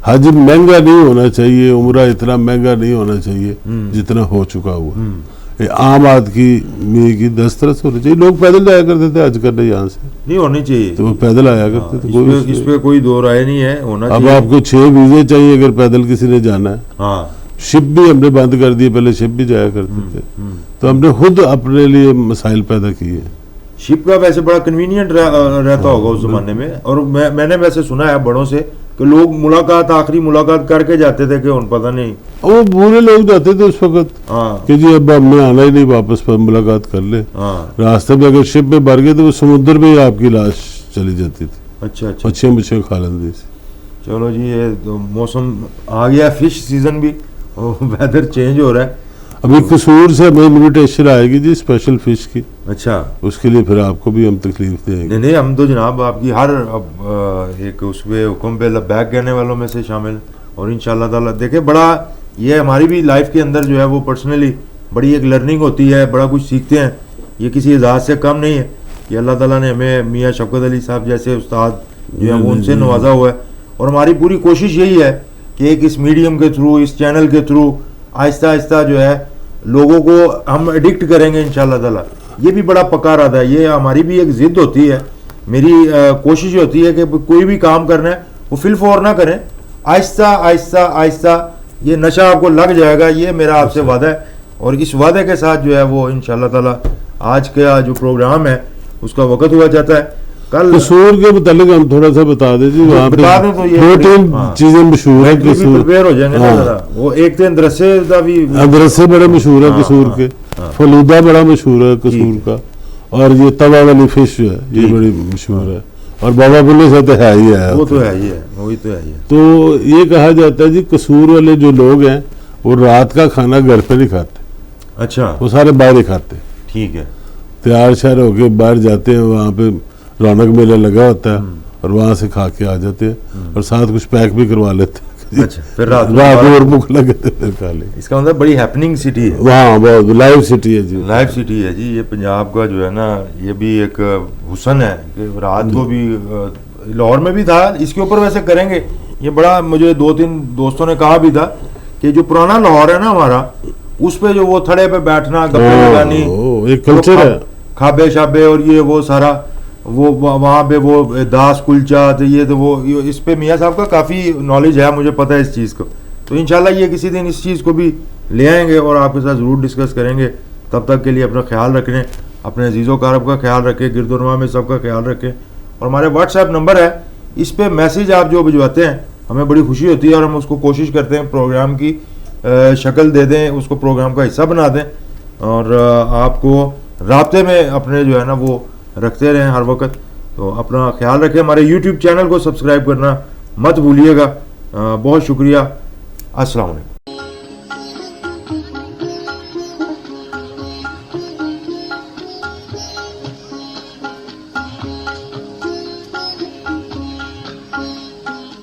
حج مہنگا نہیں ہونا چاہیے, عمرہ اتنا مہنگا نہیں ہونا چاہیے جتنا ہو چکا ہوا. عام آدمی کی دسترس ہونی چاہیے. لوگ پیدل جایا کرتے تھے حج کرنے, یہاں سے نہیں ہونی چاہیے, تو وہ پیدل آیا کرتے تھے. اس پہ کوئی دو رائے نہیں ہے, ہونا چاہیے. اب آپ کو 6 ویزے چاہیے اگر پیدل کسی نے جانا ہے. شپ بھی ہم نے بند کر دیے, پہلے شپ بھی جایا کرتے تھے. تو ہم نے خود اپنے لیے مسائل پیدا کیے. شپ کا ویسے بڑا کنوینئنٹ رہتا ہوگا اس زمانے میں, اور میں نے ویسے سنا ہے بڑوں سے کہ لوگ ملاقات آخری ملاقات کر کے جاتے تھے کہ ان پتہ نہیں, وہ پورے لوگ جاتے تھے اس وقت کہ جی اب ہم نے آنا ہی نہیں, واپس پر ملاقات کر لیں. راستے میں اگر شپ میں بھر گئے تو وہ سمندر میں ہی آپ کی لاش چلی جاتی تھی. اچھا مچھیاں کھا لیندی تھی. چلو جی یہ موسم آ گیا, فش سیزن بھی, ویدر چینج ہو رہا ہے. ابھی قصور سے ہمیں انویٹیشن آئے گی جی اسپیشل فش کی. اچھا, اس کے لیے پھر آپ کو بھی ہم تکلیف دیں گے. نہیں ہم تو جناب آپ کی ہر ایک اس پہ حکم پہ لبیک کہنے والوں میں سے شامل, اور انشاءاللہ تعالیٰ دیکھیں بڑا یہ ہماری بھی لائف کے اندر جو ہے وہ پرسنلی بڑی ایک لرننگ ہوتی ہے, بڑا کچھ سیکھتے ہیں. یہ کسی اعزاز سے کم نہیں ہے کہ اللہ تعالیٰ نے ہمیں میاں شفقت علی صاحب جیسے استاد جو ہے وہ ان سے نوازا ہوا ہے. اور ہماری پوری کوشش یہی ہے کہ ایک اس میڈیم کے تھرو, اس چینل کے تھرو آہستہ آہستہ جو ہے لوگوں کو ہم ایڈکٹ کریں گے انشاءاللہ تعالیٰ. یہ بھی بڑا پکا ارادہ ہے, یہ ہماری بھی ایک ضد ہوتی ہے. میری کوشش ہوتی ہے کہ کوئی بھی کام کرنا ہے وہ فی الفور نہ کریں, آہستہ آہستہ آہستہ یہ نشہ آپ کو لگ جائے گا. یہ میرا آپ سے وعدہ ہے, اور اس وعدے کے ساتھ جو ہے وہ انشاءاللہ تعالیٰ آج کا جو پروگرام ہے اس کا وقت ہوا جاتا ہے. کل قصور کے متعلق ہم تھوڑا سا بتا دیں جی, وہاں پہ 2-3 چیزیں مشہور ہیں. پریپیئر ہو جائیں گے نا, وہ ایک تو اندرسے کا بھی, اندرسے بڑے مشہور ہے قصور کے, فلودہ بڑا مشہور ہے قصور کا, اور یہ توا والی فش جو ہے یہ بڑی مشہور ہے, اور بابا بلے سے تو ہے ہی ہے, وہ تو ہے ہی ہے, وہی تو ہے ہی ہے. تو یہ کہا جاتا ہے جی قصور والے جو لوگ ہیں وہ رات کا کھانا گھر پہ نہیں کھاتے. اچھا, وہ سارے باہر ہی کھاتے. ٹھیک ہے, تیار شہر ہو کے باہر جاتے ہیں, وہاں پہ رونق میلہ لگا ہوتا ہے, اور وہاں سے کھا کے آ جاتے ہیں, اور ساتھ کچھ پیک بھی کروا لیتے ہیں. اچھا, پھر رات اور بھوک لگے تو پھر کھا لیں. اس کا مطلب بڑی ہیپننگ سٹی ہے. وہاں بہت لائیو سٹی ہے جی, لائیو سٹی ہے جی. یہ پنجاب کا جو ہے نا یہ بھی ایک حسن ہے کہ رات کو بھی لاہور میں بھی تھا. اس کے اوپر ویسے کریں گے یہ بڑا مجھے 2-3 دوستوں نے کہا بھی تھا کہ جو پرانا لاہور ہے نا ہمارا, اس پہ جو وہ تھڑے پہ بیٹھنا, گپے لگانی, ایک کلچر ہے, کھابے شابے اور یہ وہ سارا, وہ وہاں پہ وہ داس کلچا تو یہ تو وہ, اس پہ میاں صاحب کا کافی نالج ہے, مجھے پتہ ہے اس چیز کو. تو انشاءاللہ یہ کسی دن اس چیز کو بھی لے آئیں گے اور آپ کے ساتھ ضرور ڈسکس کریں گے. تب تک کے لیے اپنا خیال رکھیں, اپنے عزیز و اقارب کا خیال رکھیں, گرد و نواح میں سب کا خیال رکھیں. اور ہمارے واٹس ایپ نمبر ہے, اس پہ میسیج آپ جو بھجواتے ہیں ہمیں بڑی خوشی ہوتی ہے, اور ہم اس کو کوشش کرتے ہیں پروگرام کی شکل دے دیں, اس کو پروگرام کا حصہ بنا دیں, اور آپ کو رابطے میں اپنے جو ہے نا وہ رکھتے رہیں ہر وقت. تو اپنا خیال رکھیں, ہمارے یوٹیوب چینل کو سبسکرائب کرنا مت بھولیے گا. بہت شکریہ, السلام علیکم.